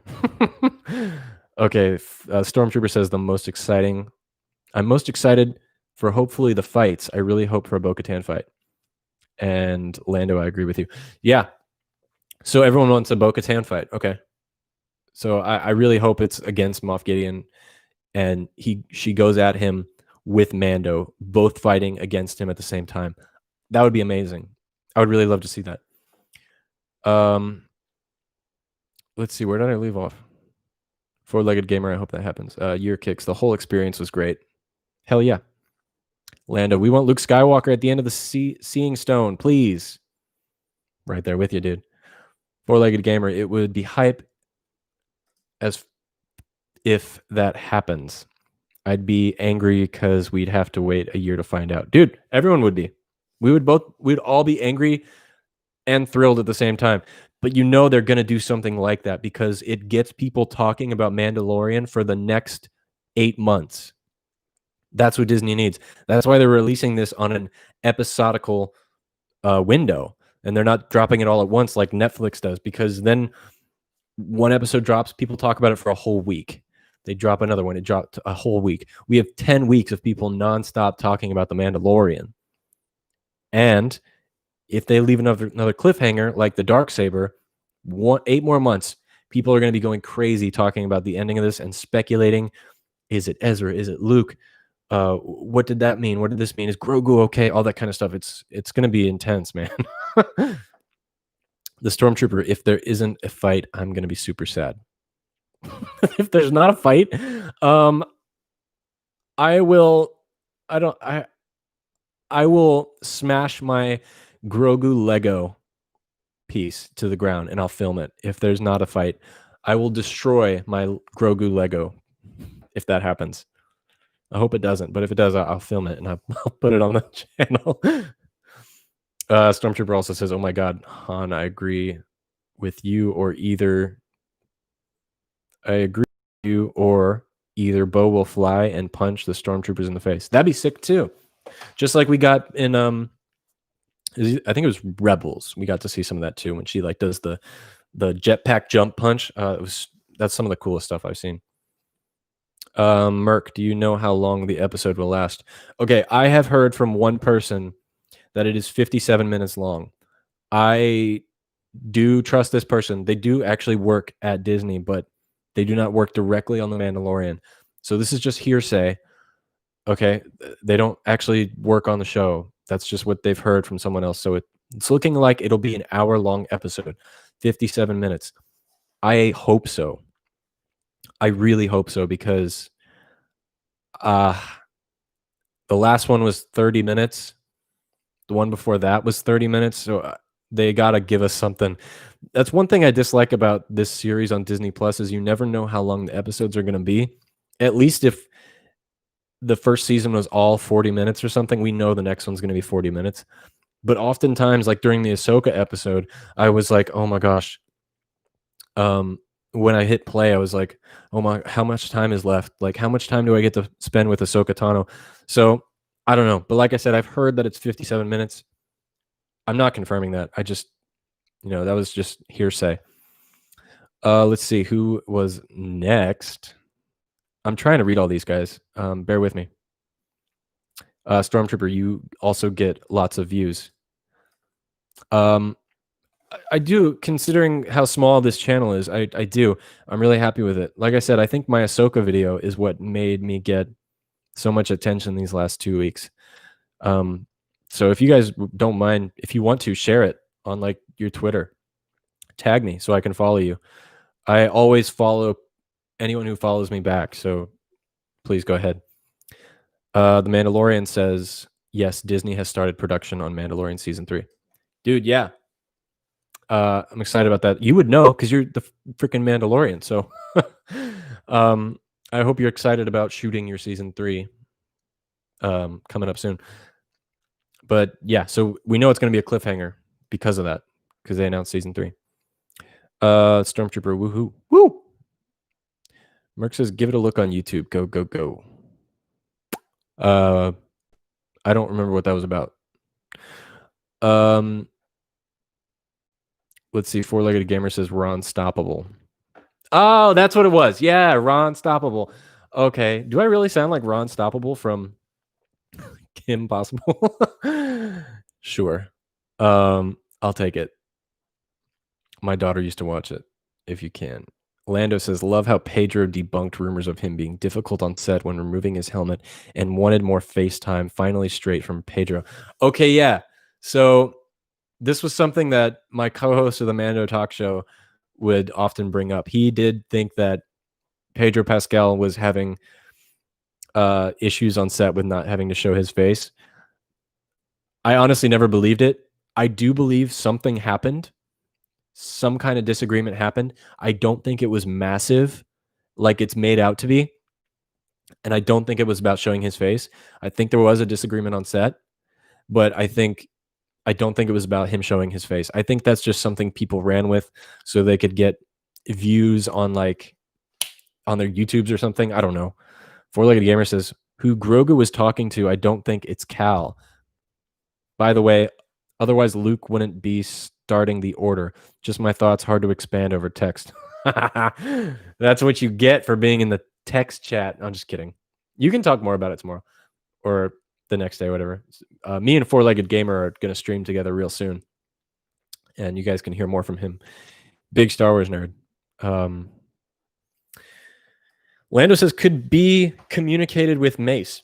Okay, Stormtrooper says the most exciting. I'm most excited for hopefully the fights. I really hope for a Bo-Katan fight. And Lando, I agree with you. Yeah. So everyone wants a Bo-Katan fight. Okay. So I really hope it's against Moff Gideon, and she goes at him with Mando, both fighting against him at the same time. That would be amazing. I would really love to see that. Let's see, where did I leave off? Four-legged gamer, I hope that happens. Year kicks. The whole experience was great. Hell yeah. Lando, we want Luke Skywalker at the end of the Seeing Stone, please. Right there with you, dude. Four-legged gamer, it would be hype as if that happens. I'd be angry because we'd have to wait a year to find out. Dude, everyone would be. We'd all be angry and thrilled at the same time. But you know they're going to do something like that because it gets people talking about Mandalorian for the next 8 months. That's what Disney needs. That's why they're releasing this on an episodical window, and they're not dropping it all at once like Netflix does, because then one episode drops, people talk about it for a whole week. They drop another one, it dropped a whole week. We have 10 weeks of people nonstop talking about The Mandalorian. And if they leave another cliffhanger like the Darksaber, 8 more months, people are going to be going crazy talking about the ending of this and speculating. Is it Ezra? Is it Luke? What did that mean? What did this mean? Is Grogu okay? All that kind of stuff. It's going to be intense, man. The Stormtrooper, if there isn't a fight, I'm going to be super sad. If there's not a fight, I will smash my Grogu Lego piece to the ground and I'll film it. If there's not a fight, I will destroy my Grogu Lego if that happens. I hope it doesn't, but if it does, I'll film it and I'll put it on the channel. Stormtrooper also says, "Oh my God, Han, I agree with you, or either either Bo will fly and punch the Stormtroopers in the face." That'd be sick too. Just like we got in I think it was Rebels. We got to see some of that too when she like does the jetpack jump punch. That's some of the coolest stuff I've seen. Merc, do you know how long the episode will last? Okay, I have heard from one person that it is 57 minutes long. I do trust this person. They do actually work at Disney, but they do not work directly on The Mandalorian. So this is just hearsay. Okay, they don't actually work on the show. That's just what they've heard from someone else. So it's looking like it'll be an hour-long episode, 57 minutes. I hope so. I really hope so, because the last one was 30 minutes. The one before that was 30 minutes. So they got to give us something. That's one thing I dislike about this series on Disney Plus is you never know how long the episodes are going to be. At least if the first season was all 40 minutes or something, we know the next one's going to be 40 minutes. But oftentimes, like during the Ahsoka episode, I was like, oh my gosh. When I hit play, I was like, oh my, how much time is left? Like, how much time do I get to spend with Ahsoka Tano? So I don't know. But like I said, I've heard that it's 57 minutes. I'm not confirming that. I just, that was just hearsay. Let's see who was next. I'm trying to read all these guys. Bear with me. Stormtrooper, you also get lots of views. I do, considering how small this channel is. I do. I'm really happy with it. Like I said, I think my Ahsoka video is what made me get so much attention these last 2 weeks. So if you guys don't mind, if you want to share it on like your Twitter, tag me so I can follow you. I always follow anyone who follows me back. So please go ahead. The Mandalorian says, yes, Disney has started production on Mandalorian season 3. Dude, yeah. I'm excited about that. You would know because you're the freaking Mandalorian. So I hope you're excited about shooting your season 3 coming up soon. But yeah, so we know it's going to be a cliffhanger because of that, because they announced season 3. Stormtrooper, woohoo. Woo! Merc says, give it a look on YouTube. Go, go, go. I don't remember what that was about. Let's see. Four-legged gamer says Ron Stoppable. Oh, that's what it was. Yeah, Ron Stoppable. Okay. Do I really sound like Ron Stoppable from Kim Possible? Sure. I'll take it. My daughter used to watch it, if you can. Lando says, love how Pedro debunked rumors of him being difficult on set when removing his helmet and wanted more FaceTime. Finally straight from Pedro. Okay, yeah. So this was something that my co-host of the Mando Talk Show would often bring up. He did think that Pedro Pascal was having issues on set with not having to show his face. I honestly never believed it. I do believe something happened. Some kind of disagreement happened. I don't think it was massive like it's made out to be. And I don't think it was about showing his face. I think there was a disagreement on set, but I don't think it was about him showing his face. I think that's just something people ran with so they could get views on their YouTubes or something. I don't know. Four-legged gamer says, who Grogu was talking to, I don't think it's Cal. By the way, otherwise Luke wouldn't be starting the order. Just my thoughts, hard to expand over text. That's what you get for being in the text chat. I'm just kidding. You can talk more about it tomorrow or the next day, whatever. Me and Four-legged gamer are going to stream together real soon, and you guys can hear more from him. Big Star Wars nerd. Lando says could be communicated with Mace.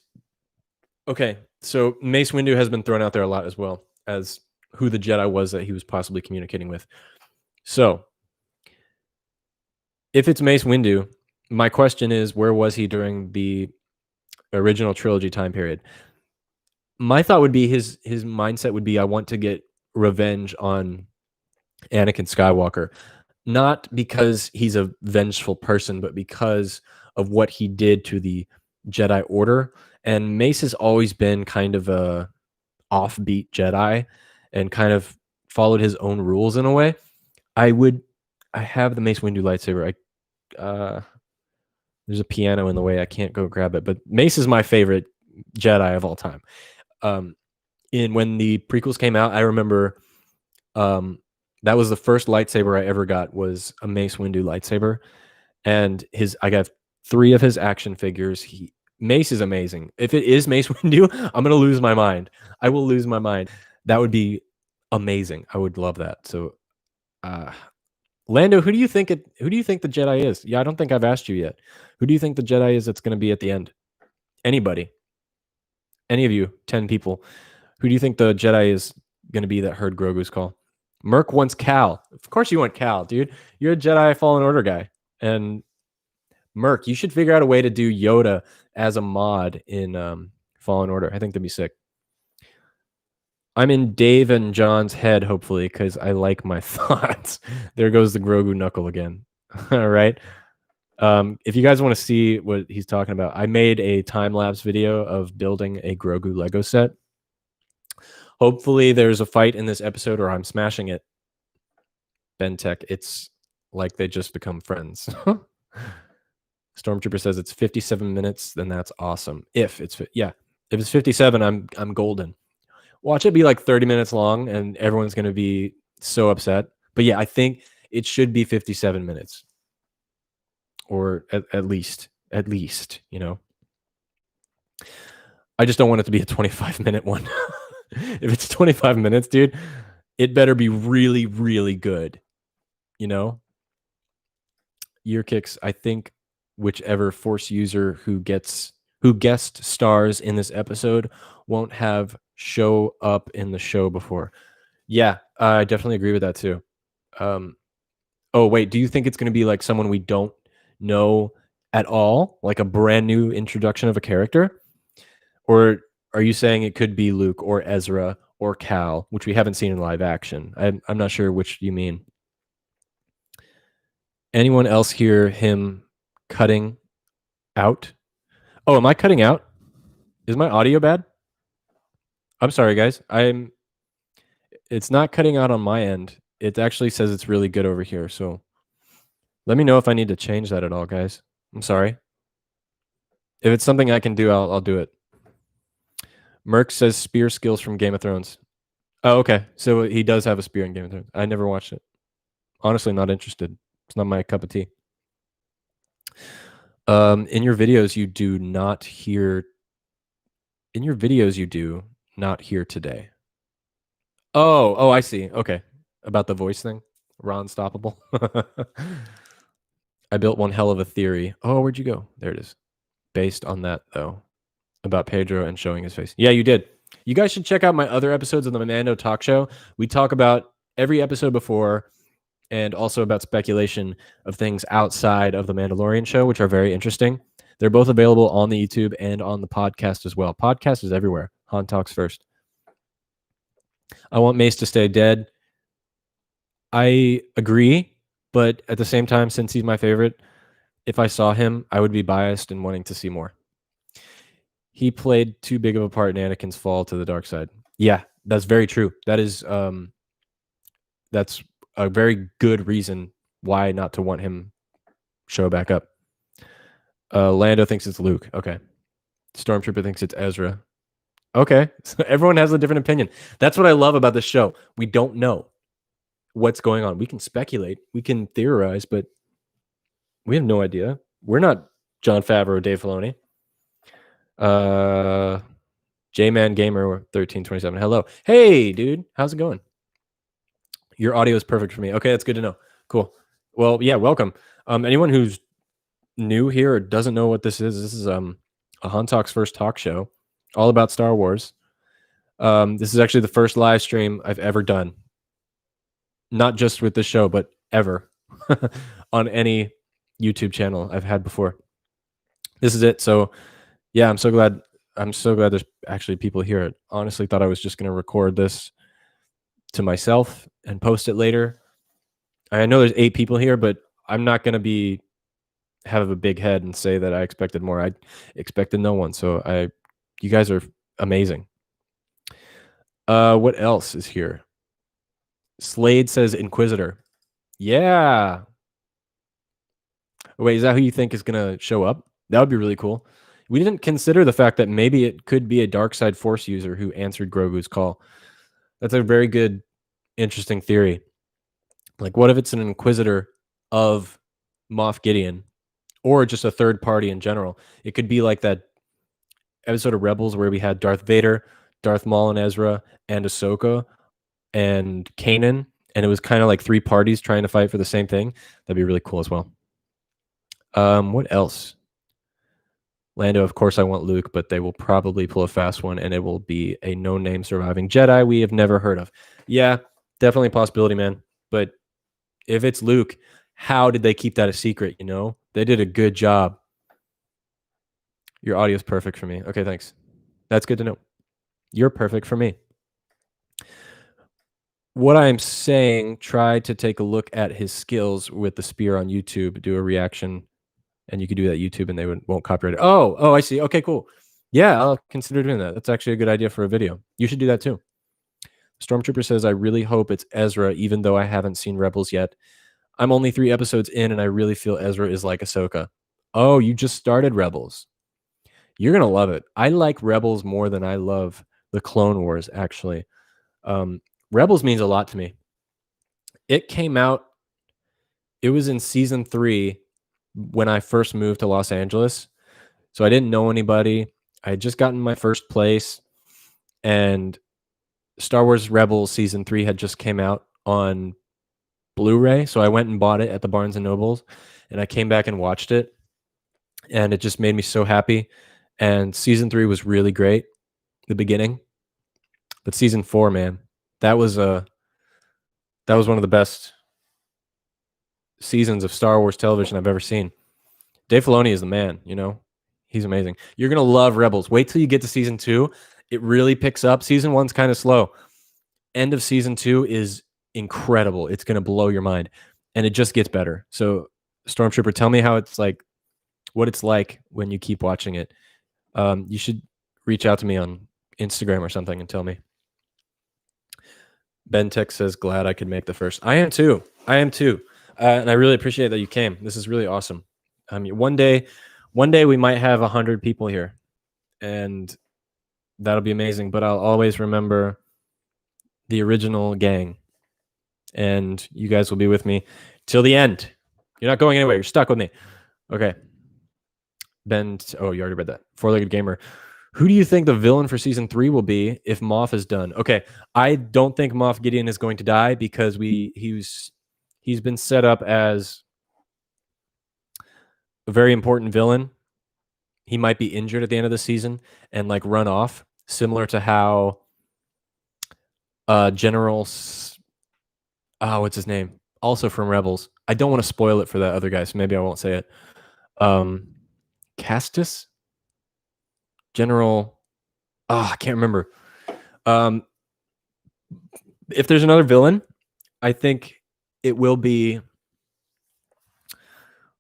Okay, so Mace Windu has been thrown out there a lot as well as who the Jedi was that he was possibly communicating with. So if it's Mace Windu, my question is, where was he during the original trilogy time period? My thought would be his mindset would be, I want to get revenge on Anakin Skywalker, not because he's a vengeful person, but because of what he did to the Jedi Order. And Mace has always been kind of a offbeat Jedi and kind of followed his own rules in a way. I have the Mace Windu lightsaber. There's a piano in the way. I can't go grab it, but Mace is my favorite Jedi of all time. When the prequels came out, I remember that was the first lightsaber I ever got, was a Mace Windu lightsaber. And I got 3 of his action figures. Mace is amazing. If it is Mace Windu, I'm going to lose my mind. I will lose my mind. That would be amazing. I would love that. So, Lando, who do you think the Jedi is? Yeah, I don't think I've asked you yet. Who do you think the Jedi is that's going to be at the end? Anybody? Any of you, 10 people. Who do you think the Jedi is going to be that heard Grogu's call? Merc wants Cal. Of course you want Cal, dude. You're a Jedi Fallen Order guy. And Merc, you should figure out a way to do Yoda as a mod in Fallen Order. I think that'd be sick. I'm in Dave and John's head, hopefully, because I like my thoughts. There goes the Grogu knuckle again. All right. If you guys want to see what he's talking about, I made a time-lapse video of building a Grogu Lego set. Hopefully there's a fight in this episode or I'm smashing it. Ben Tech, it's like they just become friends. Stormtrooper says it's 57 minutes, then that's awesome. If it's 57, I'm golden. Watch it be like 30 minutes long and everyone's going to be so upset. But yeah, I think it should be 57 minutes. Or at least, you know. I just don't want it to be a 25-minute one. If it's 25 minutes, dude, it better be really, really good. You know? Year kicks, I think whichever Force user who guest stars in this episode won't have show up in the show before. Yeah, I definitely agree with that too. Oh, wait, do you think it's going to be like someone we don't know at all? Like a brand new introduction of a character? Or are you saying it could be Luke or Ezra or Cal, which we haven't seen in live action? I'm not sure which you mean. Anyone else hear him cutting out? Oh, am I cutting out? Is my audio bad? I'm sorry, guys. It's not cutting out on my end. It actually says it's really good over here. So let me know if I need to change that at all, guys. I'm sorry. If it's something I can do, I'll do it. Merc says spear skills from Game of Thrones. Oh, okay. So he does have a spear in Game of Thrones. I never watched it. Honestly, not interested. It's not my cup of tea. In your videos, you do not hear. In your videos, you do not hear today. Oh, I see. Okay, about the voice thing. Ron Stoppable. I built one hell of a theory. Oh, where'd you go? There it is. Based on that, though, about Pedro and showing his face. Yeah, you did. You guys should check out my other episodes of the Mando Talk Show. We talk about every episode before and also about speculation of things outside of the Mandalorian show, which are very interesting. They're both available on the YouTube and on the podcast as well. Podcast is everywhere. Han Talks first. I want Mace to stay dead. I agree, but at the same time, since he's my favorite, if I saw him, I would be biased and wanting to see more. He played too big of a part in Anakin's fall to the dark side. Yeah, that's very true. That's a very good reason why not to want him show back up. Lando thinks it's Luke. Okay. Stormtrooper thinks it's Ezra. Okay. So everyone has a different opinion. That's what I love about this show. We don't know what's going on. We can speculate, we can theorize, but we have no idea. We're not Jon Favreau or Dave Filoni. J-Man Gamer 1327. Hello. Hey, dude. How's it going? Your audio is perfect for me. Okay, that's good to know. Cool. Well, yeah, welcome. Anyone who's new here or doesn't know what this is a Han Talks first talk show, all about Star Wars. This is actually the first live stream I've ever done. Not just with this show, but ever on any YouTube channel I've had before. This is it. So yeah, I'm so glad there's actually people here. I honestly thought I was just going to record this to myself and post it later. I know there's 8 people here, but I'm not going to have a big head and say that I expected more. I expected no one. So you guys are amazing. What else is here? Slade says Inquisitor. Yeah. Wait, is that who you think is going to show up? That would be really cool. We didn't consider the fact that maybe it could be a dark side force user who answered Grogu's call. That's a very good, interesting theory. Like, what if it's an Inquisitor of Moff Gideon or just a third party in general? It could be like that episode of Rebels where we had Darth Vader, Darth Maul and Ezra, and Ahsoka and Kanan, and it was kind of like 3 parties trying to fight for the same thing. That'd be really cool as well. What else? Lando, of course I want Luke, but they will probably pull a fast one, and it will be a no-name surviving Jedi we have never heard of. Yeah, definitely a possibility, man. But if it's Luke, how did they keep that a secret, you know? They did a good job. Your audio is perfect for me. Okay, thanks. That's good to know. You're perfect for me. What I'm saying, try to take a look at his skills with the spear on YouTube, do a reaction, and you could do that YouTube and they won't copyright it. Oh, I see. Okay, cool. Yeah, I'll consider doing that. That's actually a good idea for a video. You should do that too. Stormtrooper says, I really hope it's Ezra, even though I haven't seen Rebels yet. I'm only 3 episodes in, and I really feel Ezra is like Ahsoka. Oh, you just started Rebels. You're going to love it. I like Rebels more than I love the Clone Wars, actually. Rebels means a lot to me. It came out, it was in season 3 when I first moved to Los Angeles. So I didn't know anybody. I had just gotten my first place, and Star Wars Rebels season 3 had just came out on Blu-ray. So I went and bought it at the Barnes and Nobles, and I came back and watched it, and it just made me so happy. And season 3 was really great, the beginning. But season 4, man, that was one of the best seasons of Star Wars television I've ever seen. Dave Filoni is the man, you know. He's amazing. You're gonna love Rebels. Wait till you get to season 2. It really picks up. Season 1's kind of slow. End of season 2 is incredible. It's gonna blow your mind, and it just gets better. So, Stormtrooper, tell me how it's like, what it's like when you keep watching it. You should reach out to me on Instagram or something and tell me. Ben Tech says, glad I could make the first. I am too. And I really appreciate that you came. This is really awesome. One day we might have 100 people here, and that'll be amazing. But I'll always remember the original gang, and you guys will be with me till the end. You're not going anywhere. You're stuck with me. Okay. Ben, oh, you already read that. Four-legged gamer. Who do you think the villain for season 3 will be if Moff is done? Okay, I don't think Moff Gideon is going to die because he's been set up as a very important villain. He might be injured at the end of the season and like run off, similar to how General what's his name? Also from Rebels. I don't want to spoil it for that other guy, so maybe I won't say it. Castus? General, I can't remember. If there's another villain, I think it will be.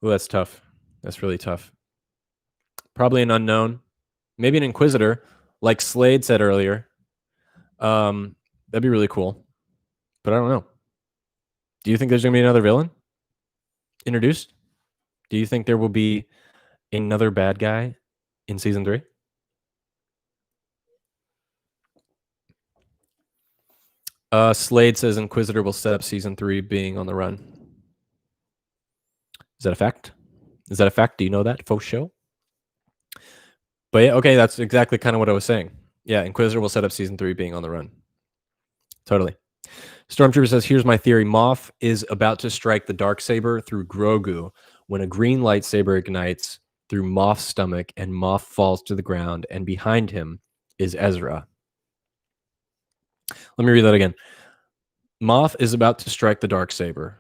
Oh, that's tough. That's really tough. Probably an unknown, maybe an Inquisitor, like Slade said earlier. That'd be really cool, but I don't know. Do you think there's gonna be another villain introduced? Do you think there will be another bad guy in season 3? Slade says Inquisitor will set up season 3 being on the run. Is that a fact? Is that a fact? Do you know that? Faux show? But yeah, okay, that's exactly kind of what I was saying. Yeah, Inquisitor will set up season 3 being on the run. Totally. Stormtrooper says, here's my theory. Moff is about to strike the Darksaber through Grogu when a green lightsaber ignites through Moff's stomach and Moff falls to the ground, and behind him is Ezra. Let me read that again. Moff is about to strike the Darksaber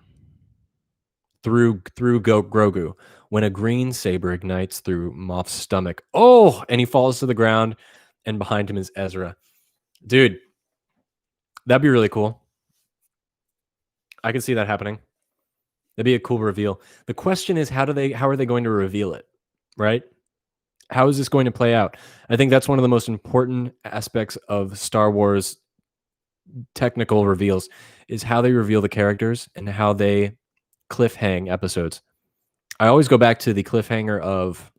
through Grogu when a green saber ignites through Moff's stomach. Oh, and he falls to the ground, and behind him is Ezra. Dude, that'd be really cool. I can see that happening. That'd be a cool reveal. The question is, how are they going to reveal it, right? How is this going to play out? I think that's one of the most important aspects of Star Wars technical reveals is how they reveal the characters and how they cliffhang episodes. I always go back to the cliffhanger of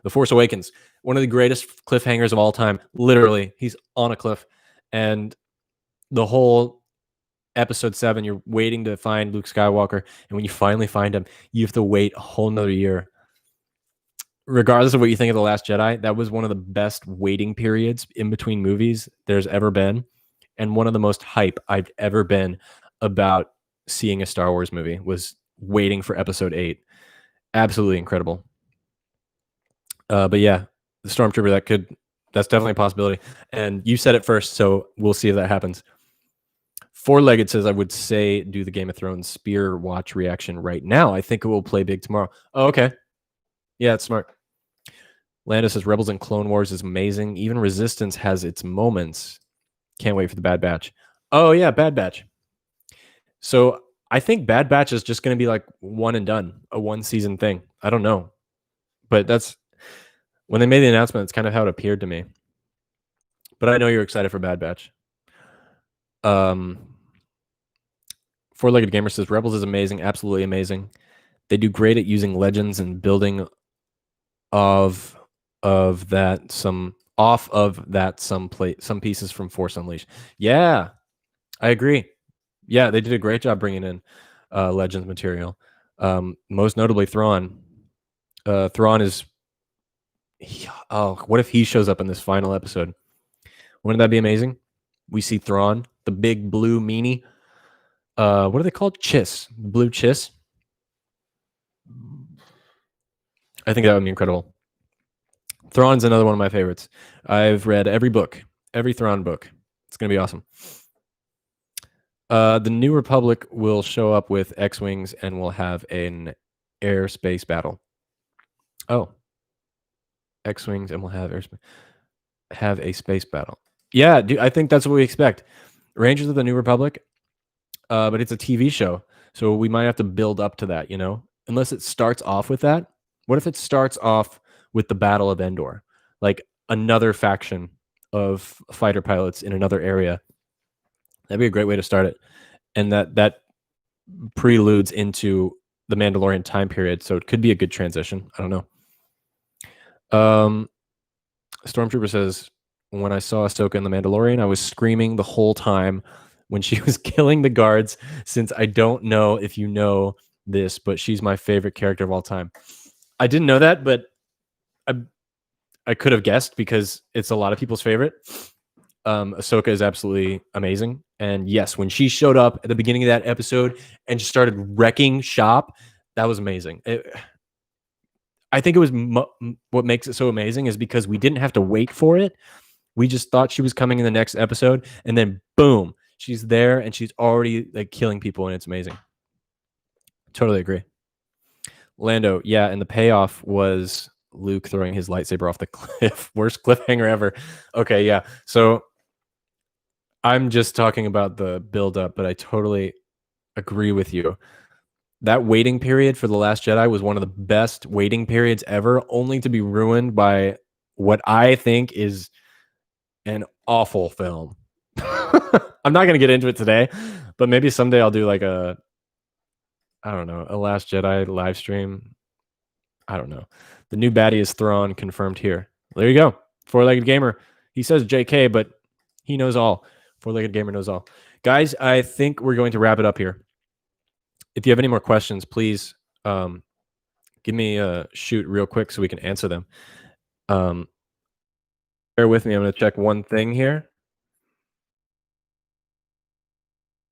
The Force Awakens, one of the greatest cliffhangers of all time. Literally, he's on a cliff, and the whole episode 7, you're waiting to find Luke Skywalker, and when you finally find him, you have to wait a whole nother year. Regardless of what you think of The Last Jedi, that was one of the best waiting periods in between movies there's ever been, and one of the most hype I've ever been about seeing a Star Wars movie was waiting for episode 8. Absolutely incredible. But yeah, the Stormtrooper, that's definitely a possibility. And you said it first, so we'll see if that happens. Four-Legged says, I would say do the Game of Thrones spear watch reaction right now. I think it will play big tomorrow. Oh, okay. Yeah, it's smart. Lando says, Rebels and Clone Wars is amazing. Even Resistance has its moments. Can't wait for the Bad Batch. Oh, yeah, Bad Batch. So I think Bad Batch is just going to be like one and done, a one-season thing. I don't know. But that's, when they made the announcement, it's kind of how it appeared to me. But I know you're excited for Bad Batch. Four-Legged Gamer says, Rebels is amazing, absolutely amazing. They do great at using legends and building some pieces from Force Unleashed. Yeah, I agree. Yeah, they did a great job bringing in legends material. Most notably Thrawn. Thrawn is, what if he shows up in this final episode? Wouldn't that be amazing? We see Thrawn, the big blue meanie. What are they called? Chiss. Blue Chiss. I think that would be incredible. Thrawn's another one of my favorites. I've read every book, every Thrawn book. It's going to be awesome. The New Republic will show up with X-Wings and we'll have an airspace battle. Oh. X-wings, and we'll have a space battle. Yeah, dude, I think that's what we expect. Rangers of the New Republic, but it's a TV show, so we might have to build up to that, you know? Unless it starts off with that. What if it starts off with the Battle of Endor? Like another faction of fighter pilots in another area. That'd be a great way to start it. And that preludes into the Mandalorian time period, so it could be a good transition. I don't know. Stormtrooper says, when I saw Ahsoka in The Mandalorian, I was screaming the whole time when she was killing the guards, since I don't know if you know this, but she's my favorite character of all time. I didn't know that, but I could have guessed because it's a lot of people's favorite. Ahsoka is absolutely amazing. And yes, when she showed up at the beginning of that episode and just started wrecking shop, that was amazing. I think it was what makes it so amazing is because we didn't have to wait for it. We just thought she was coming in the next episode, and then boom, she's there and she's already like killing people, and it's amazing. Totally agree. Lando, yeah, and the payoff was Luke throwing his lightsaber off the cliff. Worst cliffhanger ever. Okay, yeah. So I'm just talking about the build-up, but I totally agree with you. That waiting period for The Last Jedi was one of the best waiting periods ever, only to be ruined by what I think is an awful film. I'm not going to get into it today, but maybe someday I'll do like a Last Jedi live stream. I don't know. The new baddie is Thrawn, confirmed here. There you go. Four-legged gamer. He says JK, but he knows all. Four-legged gamer knows all. Guys, I think we're going to wrap it up here. If you have any more questions, please give me a shoot real quick so we can answer them. Bear with me. I'm going to check one thing here.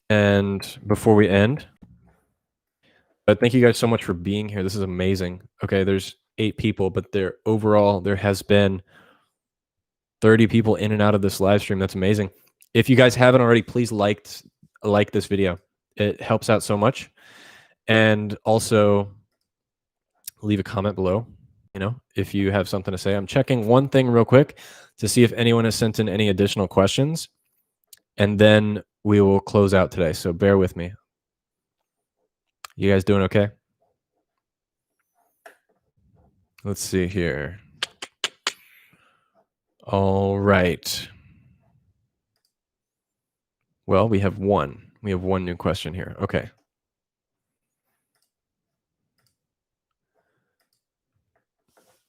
And before we end, but thank you guys so much for being here. This is amazing. Okay, there's 8 people, but there has been 30 people in and out of this live stream. That's amazing. If you guys haven't already, please like this video. It helps out so much. And also leave a comment below, you know, if you have something to say. I'm checking one thing real quick to see if anyone has sent in any additional questions, and then we will close out today. So bear with me. You guys doing okay? Let's see here. All right. Well, we have one new question here. Okay.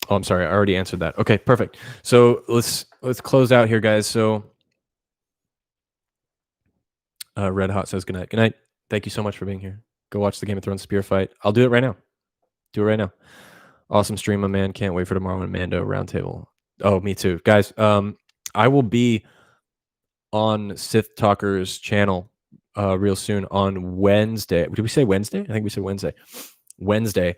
Oh, I'm sorry. I already answered that. Okay, perfect. So let's close out here, guys. So Red Hot says good night. Good night. Thank you so much for being here. Go watch the Game of Thrones spear fight. I'll do it right now. Do it right now. Awesome stream, my man. Can't wait for tomorrow in Mando roundtable. Oh, me too. Guys, I will be on Sith Talker's channel real soon on Wednesday. Did we say Wednesday? I think we said Wednesday. Wednesday.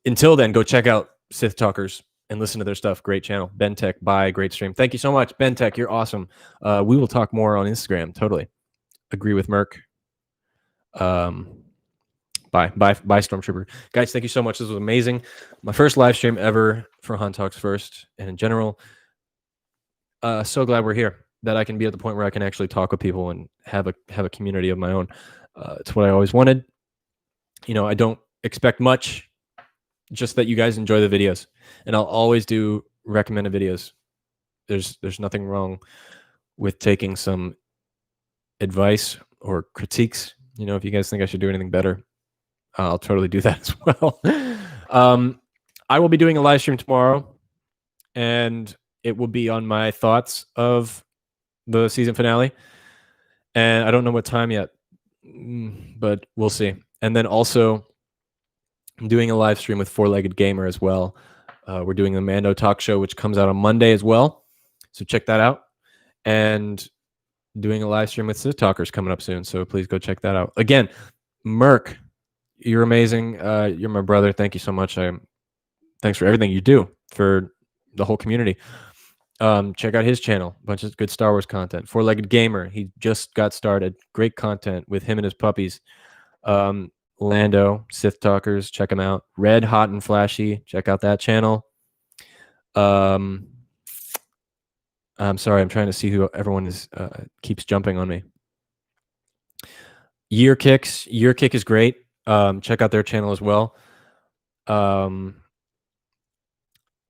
Until then, go check out Sith Talkers and listen to their stuff. Great channel. Ben Tech, bye. Great stream. Thank you so much, Ben Tech. You're awesome. We will talk more on Instagram. Totally. Agree with Merc. Bye, Stormtrooper. Guys, thank you so much. This was amazing. My first live stream ever for Han Talks First, and in general, so glad we're here, that I can be at the point where I can actually talk with people and have a community of my own. It's what I always wanted. You know, I don't expect much, just that you guys enjoy the videos, and I'll always do recommended videos. There's nothing wrong with taking some advice or critiques. You know, if you guys think I should do anything better, I'll totally do that as well. I will be doing a live stream tomorrow, and it will be on my thoughts of the season finale. And I don't know what time yet, but we'll see. And then also, I'm doing a live stream with Four-Legged Gamer as well. We're doing the Mando Talk Show, which comes out on Monday as well. So check that out. And doing a live stream with Sith Talkers coming up soon. So please go check that out. Again, Merc, you're amazing. You're my brother. Thank you so much. Thanks for everything you do for the whole community. Check out his channel. A bunch of good Star Wars content. Four-Legged Gamer. He just got started. Great content with him and his puppies. Lando, Sith Talkers. Check him out. Red Hot and Flashy. Check out that channel. I'm sorry, I'm trying to see who everyone is keeps jumping on me. Year Kick is great. Check out their channel as well.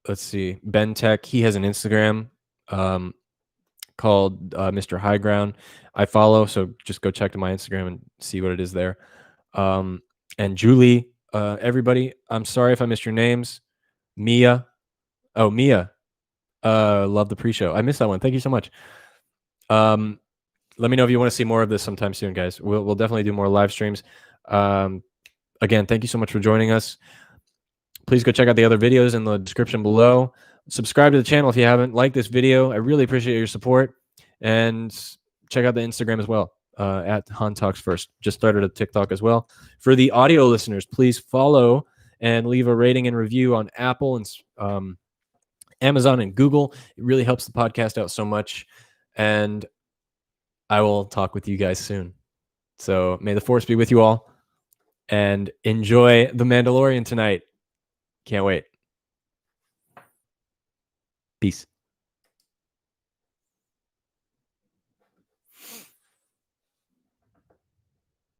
Let's see, Ben Tech, he has an Instagram called Mr. High Ground. I follow, so just go check to my Instagram and see what it is there. And Julie, everybody, I'm sorry if I missed your names. Mia, Mia, love the pre-show. I missed that one. Thank you so much. Let me know if you want to see more of this sometime soon, guys. We'll definitely do more live streams. Again, thank you so much for joining us. Please go check out the other videos in the description below. Subscribe to the channel if you haven't. Like this video. I really appreciate your support. And check out the Instagram as well, at Han Talks First. Just started a TikTok as well. For the audio listeners, please follow and leave a rating and review on Apple and Amazon and Google. It really helps the podcast out so much. And I will talk with you guys soon. So may the force be with you all. And enjoy The Mandalorian tonight. Can't wait. Peace.